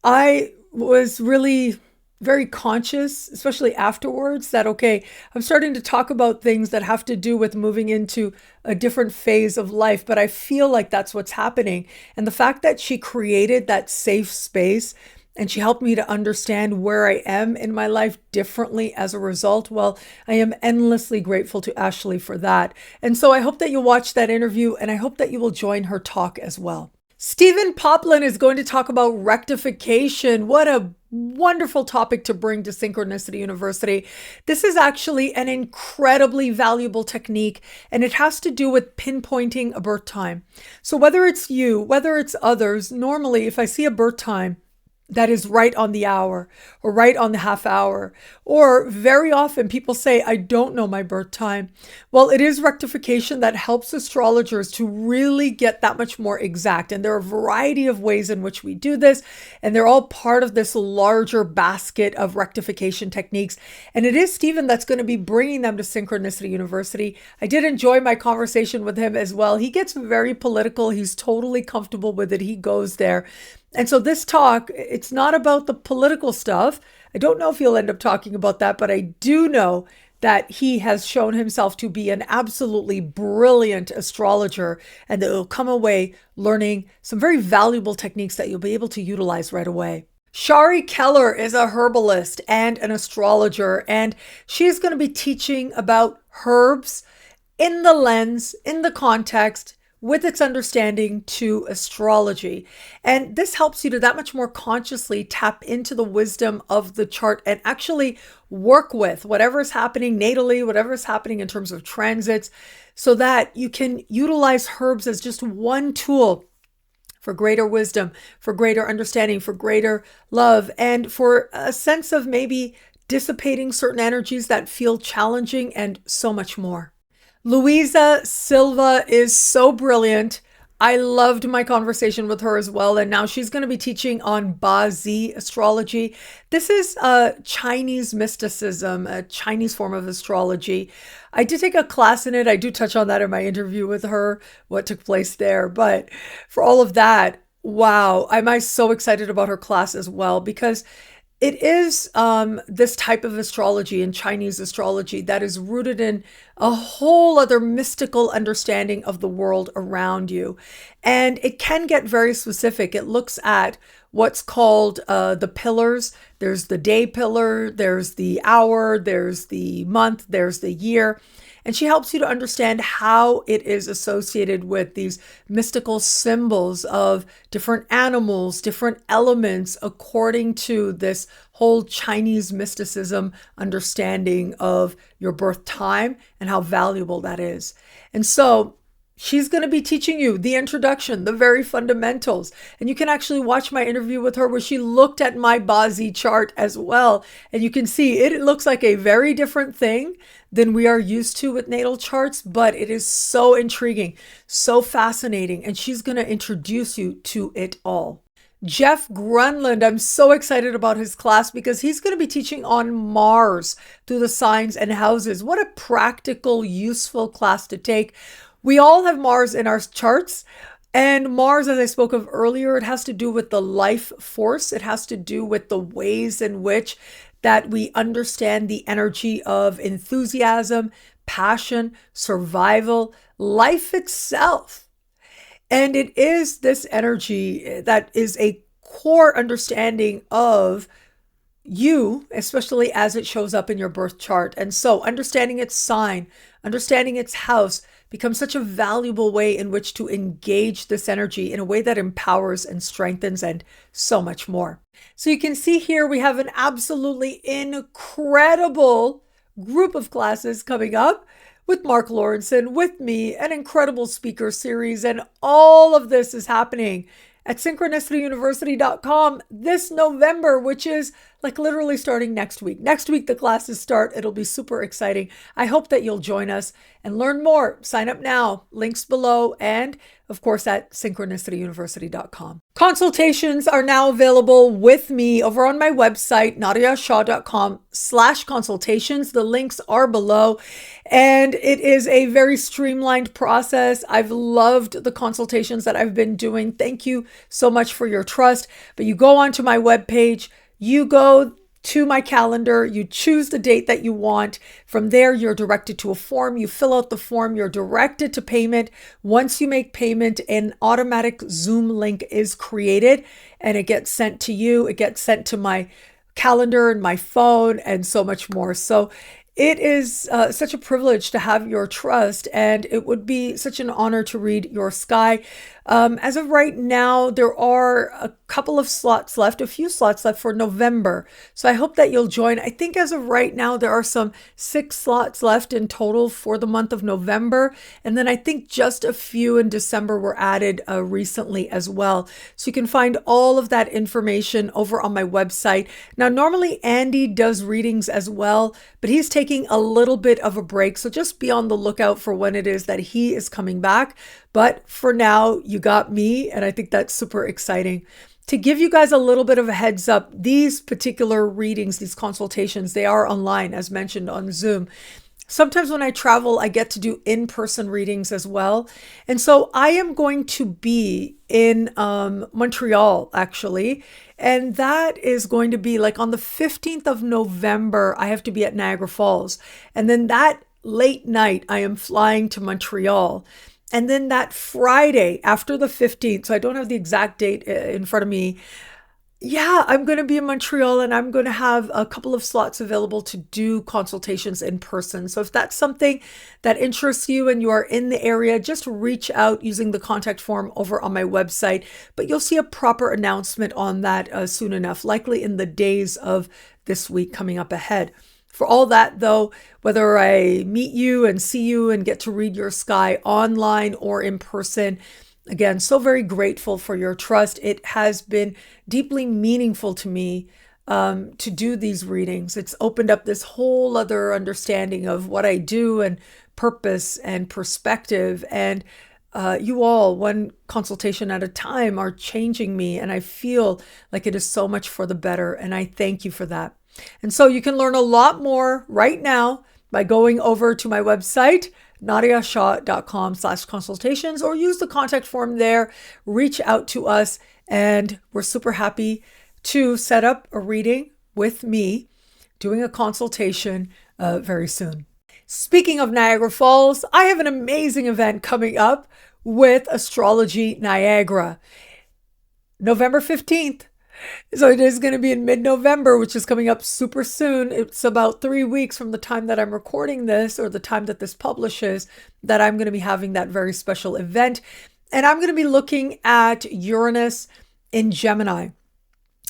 I was really very conscious, especially afterwards, that, okay, I'm starting to talk about things that have to do with moving into a different phase of life, but I feel like that's what's happening. And the fact that she created that safe space and she helped me to understand where I am in my life differently as a result, well, I am endlessly grateful to Ashley for that. And so I hope that you'll watch that interview, and I hope that you will join her talk as well. Stephen Poplin is going to talk about rectification. What a wonderful topic to bring to Synchronicity University. This is actually an incredibly valuable technique, and it has to do with pinpointing a birth time. So whether it's you, whether it's others, normally if I see a birth time that is right on the hour or right on the half hour, or very often people say, I don't know my birth time. Well, it is rectification that helps astrologers to really get that much more exact. And there are a variety of ways in which we do this, and they're all part of this larger basket of rectification techniques. And it is Stephen that's going to be bringing them to Synchronicity University. I did enjoy my conversation with him as well. He gets very political. He's totally comfortable with it. He goes there. And so this talk, it's not about the political stuff. I don't know if he'll end up talking about that, but I do know that he has shown himself to be an absolutely brilliant astrologer, and that he'll come away learning some very valuable techniques that you'll be able to utilize right away. Shari Keller is a herbalist and an astrologer, and she's going to be teaching about herbs in the lens, in the context, with its understanding to astrology. And this helps you to that much more consciously tap into the wisdom of the chart and actually work with whatever is happening natally, whatever is happening in terms of transits, so that you can utilize herbs as just one tool for greater wisdom, for greater understanding, for greater love, and for a sense of maybe dissipating certain energies that feel challenging, and so much more. Luisa Silva is so brilliant. I loved my conversation with her as well. And now she's going to be teaching on Ba-Zi astrology. This is Chinese mysticism, a Chinese form of astrology. I did take a class in it. I do touch on that in my interview with her, what took place there. But for all of that, wow, I'm so excited about her class as well, because it is this type of astrology in Chinese astrology that is rooted in a whole other mystical understanding of the world around you. And it can get very specific. It looks at what's called the pillars. There's the day pillar, there's the hour, there's the month, there's the year. And she helps you to understand how it is associated with these mystical symbols of different animals, different elements, according to this whole Chinese mysticism understanding of your birth time and how valuable that is. And so she's going to be teaching you the introduction, the very fundamentals. And you can actually watch my interview with her where she looked at my Ba-Zi chart as well. And you can see it looks like a very different thing than we are used to with natal charts, but it is so intriguing, so fascinating. And she's going to introduce you to it all. Jeff Grunland, I'm so excited about his class because he's going to be teaching on Mars through the signs and houses. What a practical, useful class to take. We all have Mars in our charts, and Mars, as I spoke of earlier, it has to do with the life force. It has to do with the ways in which that we understand the energy of enthusiasm, passion, survival, life itself. And it is this energy that is a core understanding of you, especially as it shows up in your birth chart. And so understanding its sign, understanding its house becomes such a valuable way in which to engage this energy in a way that empowers and strengthens, and so much more. So you can see here we have an absolutely incredible group of classes coming up with Mark Lawrenson, with me, an incredible speaker series, and all of this is happening at synchronicityuniversity.com this November, which is like literally starting next week. Next week, the classes start. It'll be super exciting. I hope that you'll join us and learn more. Sign up now. Links below. And of course, at synchronicityuniversity.com. Consultations are now available with me over on my website, nadiyashah.com/consultations. The links are below. And it is a very streamlined process. I've loved the consultations that I've been doing. Thank you so much for your trust. But you go onto my webpage, you go to my calendar, you choose the date that you want. From there, you're directed to a form. You fill out the form, you're directed to payment. Once you make payment, an automatic Zoom link is created and it gets sent to you. It gets sent to my calendar and my phone and so much more. So it is such a privilege to have your trust, and it would be such an honor to read your sky. As of right now, there are a couple of slots left, a few slots left for November. So I hope that you'll join. I think as of right now, there are some 6 slots left in total for the month of November. And then I think just a few in December were added recently as well. So you can find all of that information over on my website. Now, normally Andy does readings as well, but he's taking a little bit of a break. So just be on the lookout for when it is that he is coming back. But for now, you got me, and I think that's super exciting. To give you guys a little bit of a heads up, these particular readings, these consultations, they are online, as mentioned, on Zoom. Sometimes when I travel, I get to do in-person readings as well. And so I am going to be in Montreal, actually. And that is going to be like on the 15th of November, I have to be at Niagara Falls. And then that late night, I am flying to Montreal. And then that Friday after the 15th, so I don't have the exact date in front of me. Yeah, I'm going to be in Montreal and I'm going to have a couple of slots available to do consultations in person. So if that's something that interests you and you are in the area, just reach out using the contact form over on my website. But you'll see a proper announcement on that soon enough, likely in the days of this week coming up ahead. For all that, though, whether I meet you and see you and get to read your sky online or in person, again, so very grateful for your trust. It has been deeply meaningful to me to do these readings. It's opened up this whole other understanding of what I do and purpose and perspective. And you all, one consultation at a time, are changing me. And I feel like it is so much for the better. And I thank you for that. And so you can learn a lot more right now by going over to my website, nadiyashah.com/consultations, or use the contact form there. Reach out to us, and we're super happy to set up a reading with me, doing a consultation very soon. Speaking of Niagara Falls, I have an amazing event coming up with Astrology Niagara, November 15th. So it is going to be in mid-November, which is coming up super soon. It's about 3 weeks from the time that I'm recording this, or the time that this publishes, that I'm going to be having that very special event. And I'm going to be looking at Uranus in Gemini.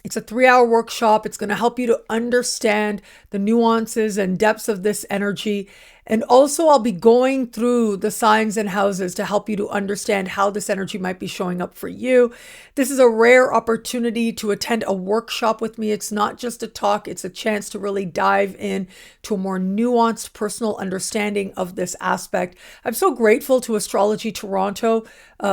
It's a 3-hour workshop. It's going to help you to understand the nuances and depths of this energy. And also I'll be going through the signs and houses to help you to understand how this energy might be showing up for you. This is a rare opportunity to attend a workshop with me. It's not just a talk. It's a chance to really dive in to a more nuanced personal understanding of this aspect. I'm so grateful to Astrology Toronto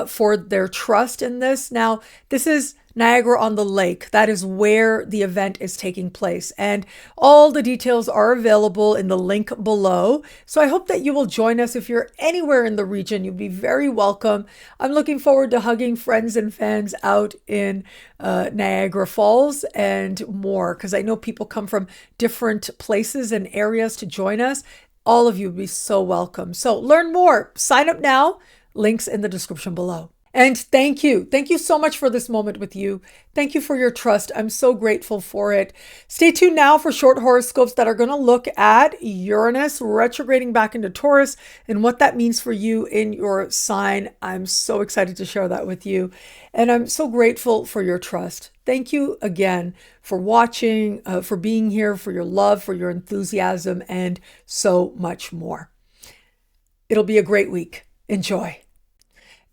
for their trust in this. Now, this is Niagara-on-the-Lake. That is where the event is taking place. And all the details are available in the link below. So I hope that you will join us. If you're anywhere in the region, you'll be very welcome. I'm looking forward to hugging friends and fans out in Niagara Falls and more, because I know people come from different places and areas to join us. All of you would be so welcome. So learn more. Sign up now. Links in the description below. And thank you. Thank you so much for this moment with you. Thank you for your trust. I'm so grateful for it. Stay tuned now for short horoscopes that are going to look at Uranus retrograding back into Taurus and what that means for you in your sign. I'm so excited to share that with you. And I'm so grateful for your trust. Thank you again for watching, for being here, for your love, for your enthusiasm, and so much more. It'll be a great week. Enjoy.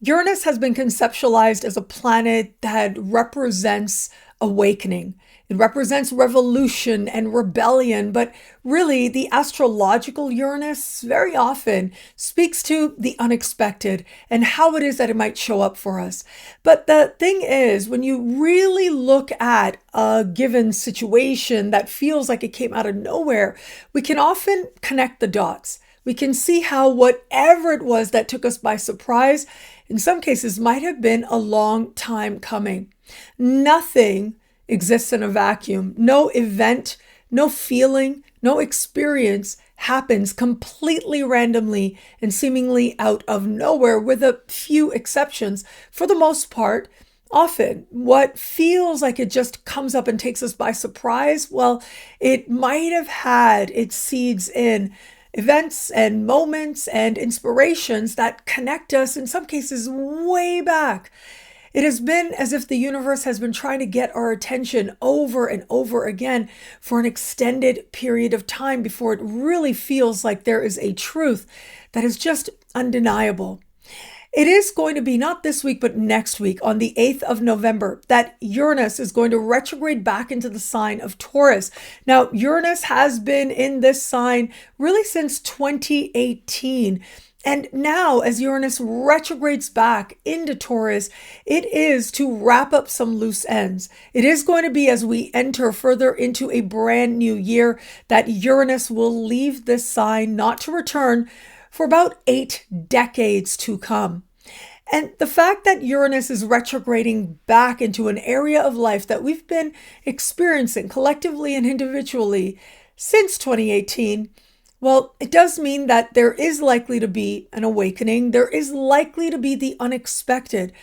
Uranus has been conceptualized as a planet that represents awakening. It represents revolution and rebellion, but really the astrological Uranus very often speaks to the unexpected and how it is that it might show up for us. But the thing is, when you really look at a given situation that feels like it came out of nowhere, we can often connect the dots. We can see how whatever it was that took us by surprise, in some cases, might have been a long time coming. Nothing exists in a vacuum. No event, no feeling, no experience happens completely randomly and seemingly out of nowhere, with a few exceptions. For the most part, often what feels like it just comes up and takes us by surprise, well, it might have had its seeds in events and moments and inspirations that connect us, in some cases, way back. It has been as if the universe has been trying to get our attention over and over again for an extended period of time before it really feels like there is a truth that is just undeniable. It is going to be not this week, but next week on the 8th of November that Uranus is going to retrograde back into the sign of Taurus. Now, Uranus has been in this sign really since 2018. And now, as Uranus retrogrades back into Taurus, it is to wrap up some loose ends. It is going to be as we enter further into a brand new year that Uranus will leave this sign, not to return for about 8 decades to come. And the fact that Uranus is retrograding back into an area of life that we've been experiencing collectively and individually since 2018, well, it does mean that there is likely to be an awakening. There is likely to be the unexpected.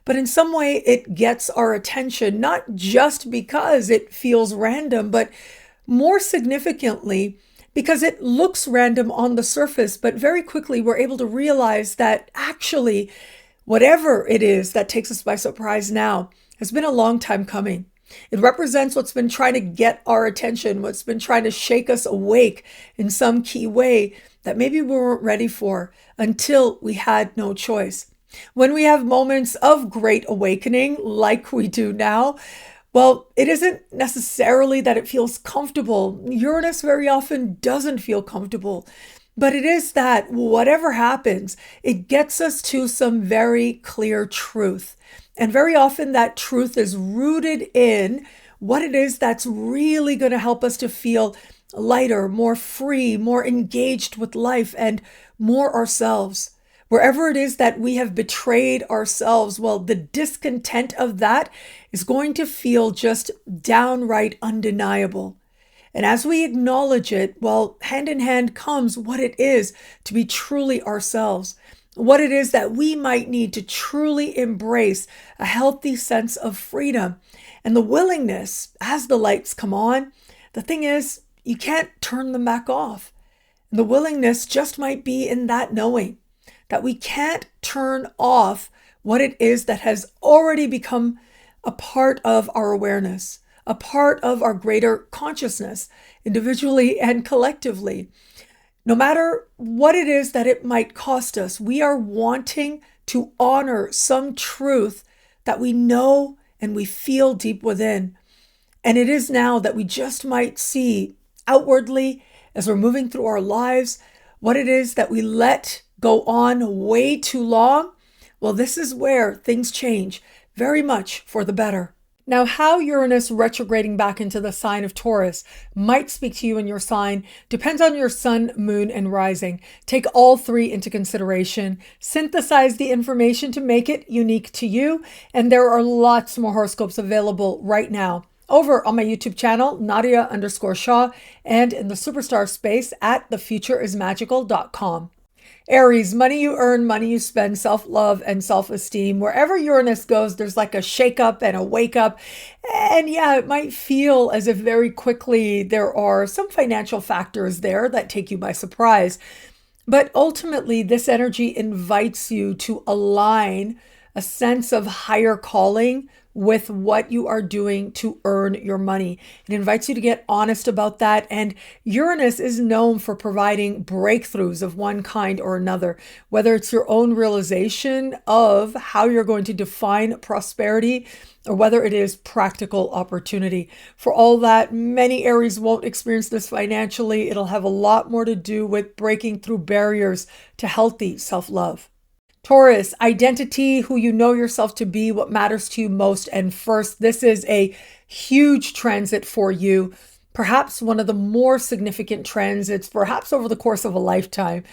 But in some way, it gets our attention, not just because it feels random, but more significantly, because it looks random on the surface, but very quickly we're able to realize that actually, whatever it is that takes us by surprise now has been a long time coming. It represents what's been trying to get our attention, what's been trying to shake us awake in some key way that maybe we weren't ready for until we had no choice. When we have moments of great awakening, like we do now, well, it isn't necessarily that it feels comfortable. Uranus very often doesn't feel comfortable, but it is that whatever happens, it gets us to some very clear truth. And very often that truth is rooted in what it is that's really going to help us to feel lighter, more free, more engaged with life, and more ourselves. Wherever it is that we have betrayed ourselves, well, the discontent of that is going to feel just downright undeniable. And as we acknowledge it, well, hand in hand comes what it is to be truly ourselves, what it is that we might need to truly embrace a healthy sense of freedom and the willingness as the lights come on. The thing is, you can't turn them back off. And the willingness just might be in that knowing that we can't turn off what it is that has already become a part of our awareness, a part of our greater consciousness, individually and collectively. No matter what it is that it might cost us, we are wanting to honor some truth that we know and we feel deep within. And it is now that we just might see outwardly as we're moving through our lives what it is that we let go on way too long. Well, this is where things change very much for the better. Now, how Uranus retrograding back into the sign of Taurus might speak to you in your sign depends on your sun, moon, and rising. Take all three into consideration, synthesize the information to make it unique to you, and there are lots more horoscopes available right now over on my YouTube channel, Nadiya_Shah, and in the superstar space at thefutureismagical.com. Aries, money you earn, money you spend, self-love and self-esteem. Wherever Uranus goes, there's like a shake-up and a wake-up. And yeah, it might feel as if very quickly there are some financial factors there that take you by surprise. But ultimately, this energy invites you to align a sense of higher calling with what you are doing to earn your money. It invites you to get honest about that. And Uranus is known for providing breakthroughs of one kind or another, whether it's your own realization of how you're going to define prosperity or whether it is practical opportunity. For all that, many Aries won't experience this financially. It'll have a lot more to do with breaking through barriers to healthy self-love. Taurus, identity, who you know yourself to be, what matters to you most and first. This is a huge transit for you. Perhaps one of the more significant transits, perhaps over the course of a lifetime.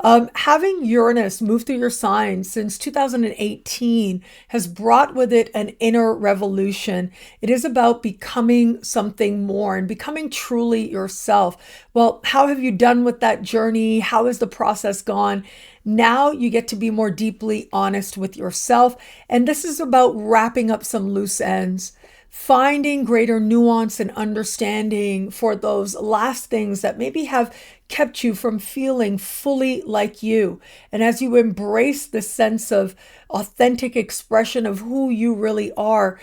Having Uranus move through your sign since 2018 has brought with it an inner revolution. It is about becoming something more and becoming truly yourself. Well, how have you done with that journey? How has the process gone? Now you get to be more deeply honest with yourself. And this is about wrapping up some loose ends. finding greater nuance and understanding for those last things that maybe have kept you from feeling fully like you. And as you embrace the sense of authentic expression of who you really are,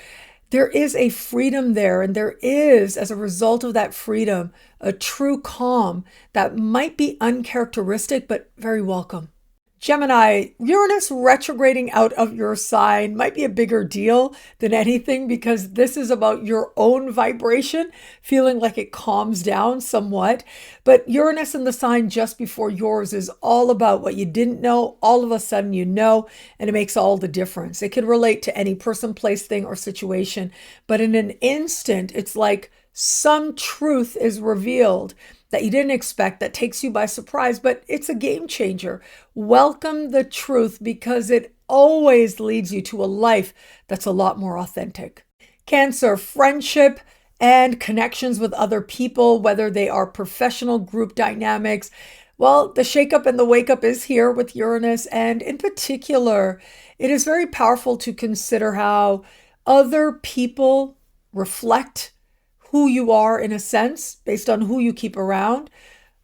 there is a freedom there, and there is, as a result of that freedom, a true calm that might be uncharacteristic but very welcome. Gemini, Uranus retrograding out of your sign might be a bigger deal than anything, because this is about your own vibration, feeling like it calms down somewhat. But Uranus in the sign just before yours is all about what you didn't know. All of a sudden you know, and it makes all the difference. It can relate to any person, place, thing, or situation. But in an instant, it's like some truth is revealed that you didn't expect, that takes you by surprise, but it's a game changer. Welcome the truth, because it always leads you to a life that's a lot more authentic. Cancer, friendship and connections with other people, whether they are professional, group dynamics. Well, the shakeup and the wake up is here with Uranus, and in particular, it is very powerful to consider how other people reflect who you are, in a sense, based on who you keep around.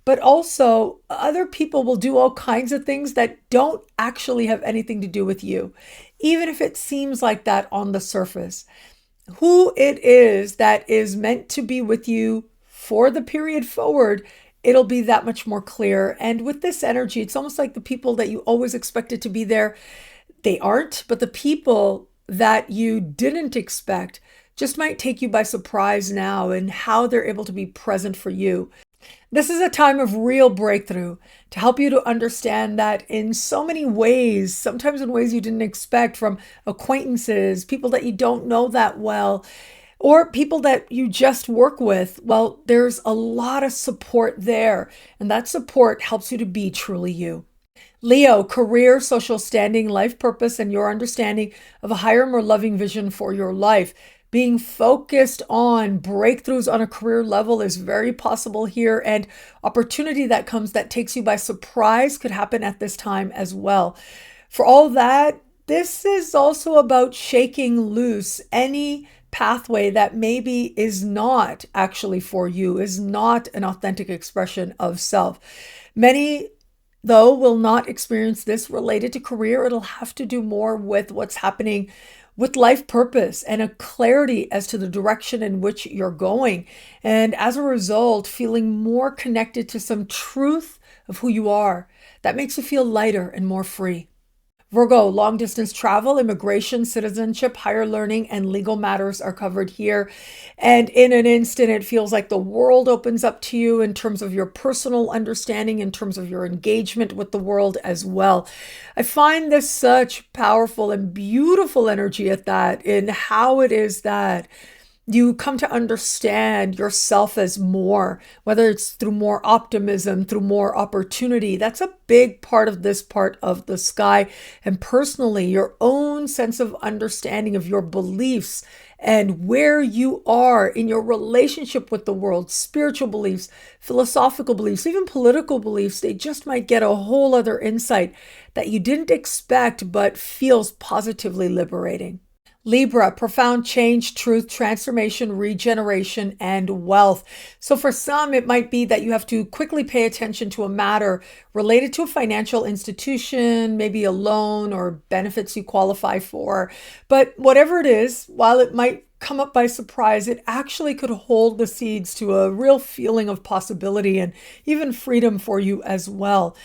But also, other people will do all kinds of things that don't actually have anything to do with you, even if it seems like that on the surface. Who it is that is meant to be with you for the period forward, it'll be that much more clear. And with this energy, it's almost like the people that you always expected to be there, they aren't, but the people that you didn't expect just might take you by surprise now, and how they're able to be present for you. This is a time of real breakthrough to help you to understand that in so many ways, sometimes in ways you didn't expect, from acquaintances, people that you don't know that well, or people that you just work with. Well, there's a lot of support there, and that support helps you to be truly you. Leo, career, social standing, life purpose, and your understanding of a higher, more loving vision for your life. Being focused on breakthroughs on a career level is very possible here, and opportunity that comes that takes you by surprise could happen at this time as well. For all that, this is also about shaking loose any pathway that maybe is not actually for you, is not an authentic expression of self. Many, though, will not experience this related to career. It'll have to do more with what's happening with life purpose and a clarity as to the direction in which you're going. And as a result, feeling more connected to some truth of who you are. That makes you feel lighter and more free. Virgo, long distance travel, immigration, citizenship, higher learning, and legal matters are covered here. And in an instant, it feels like the world opens up to you in terms of your personal understanding, in terms of your engagement with the world as well. I find this such powerful and beautiful energy at that, in how it is that you come to understand yourself as more, whether it's through more optimism, through more opportunity. That's a big part of this part of the sky. And personally, your own sense of understanding of your beliefs and where you are in your relationship with the world, spiritual beliefs, philosophical beliefs, even political beliefs, they just might get a whole other insight that you didn't expect, but feels positively liberating. Libra, profound change, truth, transformation, regeneration, and wealth. So for some, it might be that you have to quickly pay attention to a matter related to a financial institution, maybe a loan or benefits you qualify for. But whatever it is, while it might come up by surprise, it actually could hold the seeds to a real feeling of possibility and even freedom for you as well.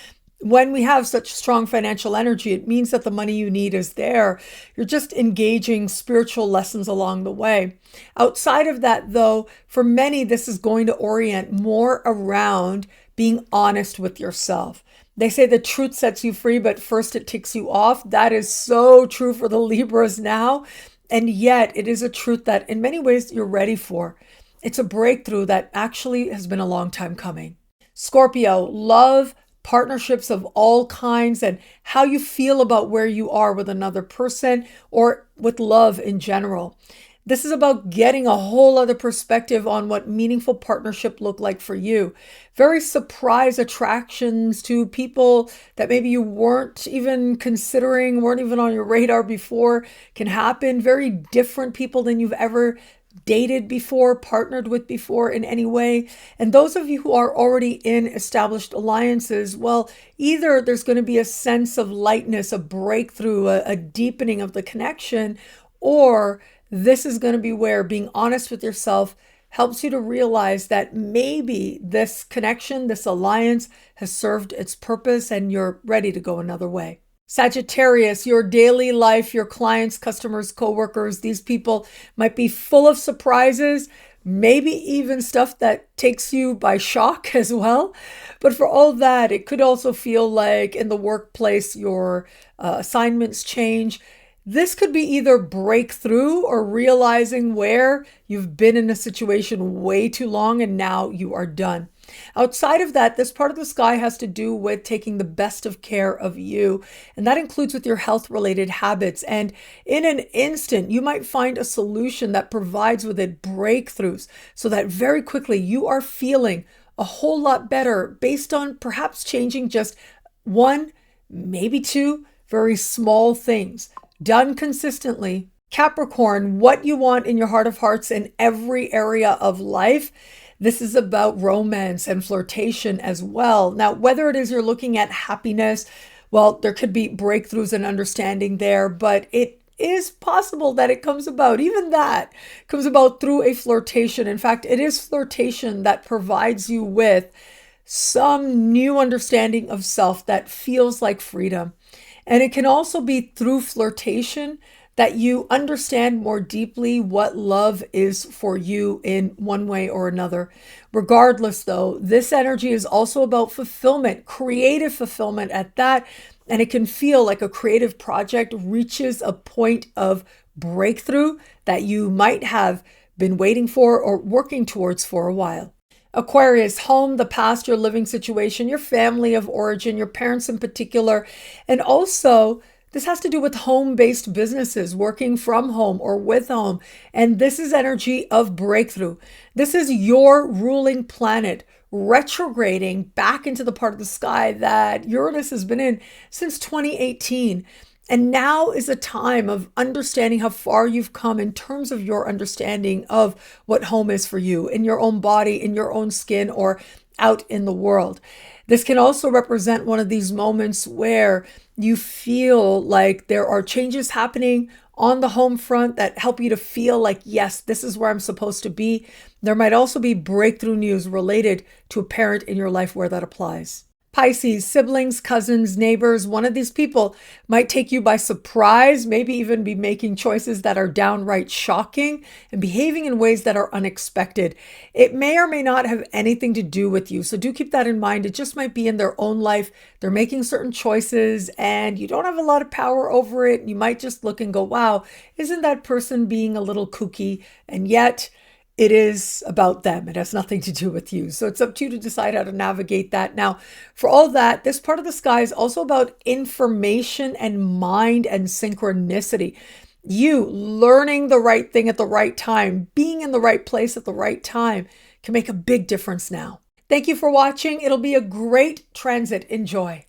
When we have such strong financial energy, it means that the money you need is there. You're just engaging spiritual lessons along the way. Outside of that, though, for many, this is going to orient more around being honest with yourself. They say the truth sets you free, but first it ticks you off. That is so true for the Libras now. And yet it is a truth that in many ways you're ready for. It's a breakthrough that actually has been a long time coming. Scorpio, love, partnerships of all kinds, and how you feel about where you are with another person or with love in general. This is about getting a whole other perspective on what meaningful partnership look like for you. Very surprise attractions to people that maybe you weren't even considering, weren't even on your radar before can happen. Very different people than you've ever dated before, partnered with before in any way. And those of you who are already in established alliances, well, either there's going to be a sense of lightness, a breakthrough, a deepening of the connection, or this is going to be where being honest with yourself helps you to realize that maybe this connection, this alliance has served its purpose and you're ready to go another way. Sagittarius, your daily life, your clients, customers, coworkers, these people might be full of surprises, maybe even stuff that takes you by shock as well. But for all that, it could also feel like in the workplace, your assignments change. This could be either breakthrough or realizing where you've been in a situation way too long and now you are done. Outside of that, this part of the sky has to do with taking the best of care of you, and that includes with your health-related habits. And in an instant, you might find a solution that provides with it breakthroughs so that very quickly you are feeling a whole lot better based on perhaps changing just one, maybe two very small things done consistently. Capricorn, what you want in your heart of hearts in every area of life. This is about romance and flirtation as well. Now, whether it is you're looking at happiness, well, there could be breakthroughs and understanding there, but it is possible that it comes about, even that comes about through a flirtation. In fact, it is flirtation that provides you with some new understanding of self that feels like freedom. And it can also be through flirtation that you understand more deeply what love is for you in one way or another. Regardless, though, this energy is also about fulfillment, creative fulfillment at that. And it can feel like a creative project reaches a point of breakthrough that you might have been waiting for or working towards for a while. Aquarius, home, the past, your living situation, your family of origin, your parents in particular, and also this has to do with home-based businesses, working from home or with home. And this is energy of breakthrough. This is your ruling planet retrograding back into the part of the sky that Uranus has been in since 2018. And now is a time of understanding how far you've come in terms of your understanding of what home is for you in your own body, in your own skin, or out in the world. This can also represent one of these moments where you feel like there are changes happening on the home front that help you to feel like, yes, this is where I'm supposed to be. There might also be breakthrough news related to a parent in your life where that applies. Pisces, siblings, cousins, neighbors, one of these people might take you by surprise, maybe even be making choices that are downright shocking and behaving in ways that are unexpected. It may or may not have anything to do with you, so do keep that in mind. It just might be in their own life. They're making certain choices and you don't have a lot of power over it. You might just look and go, wow, isn't that person being a little kooky? And yet it is about them. It has nothing to do with you. So it's up to you to decide how to navigate that. Now, for all that, this part of the sky is also about information and mind and synchronicity. You learning the right thing at the right time, being in the right place at the right time can make a big difference now. Thank you for watching. It'll be a great transit. Enjoy.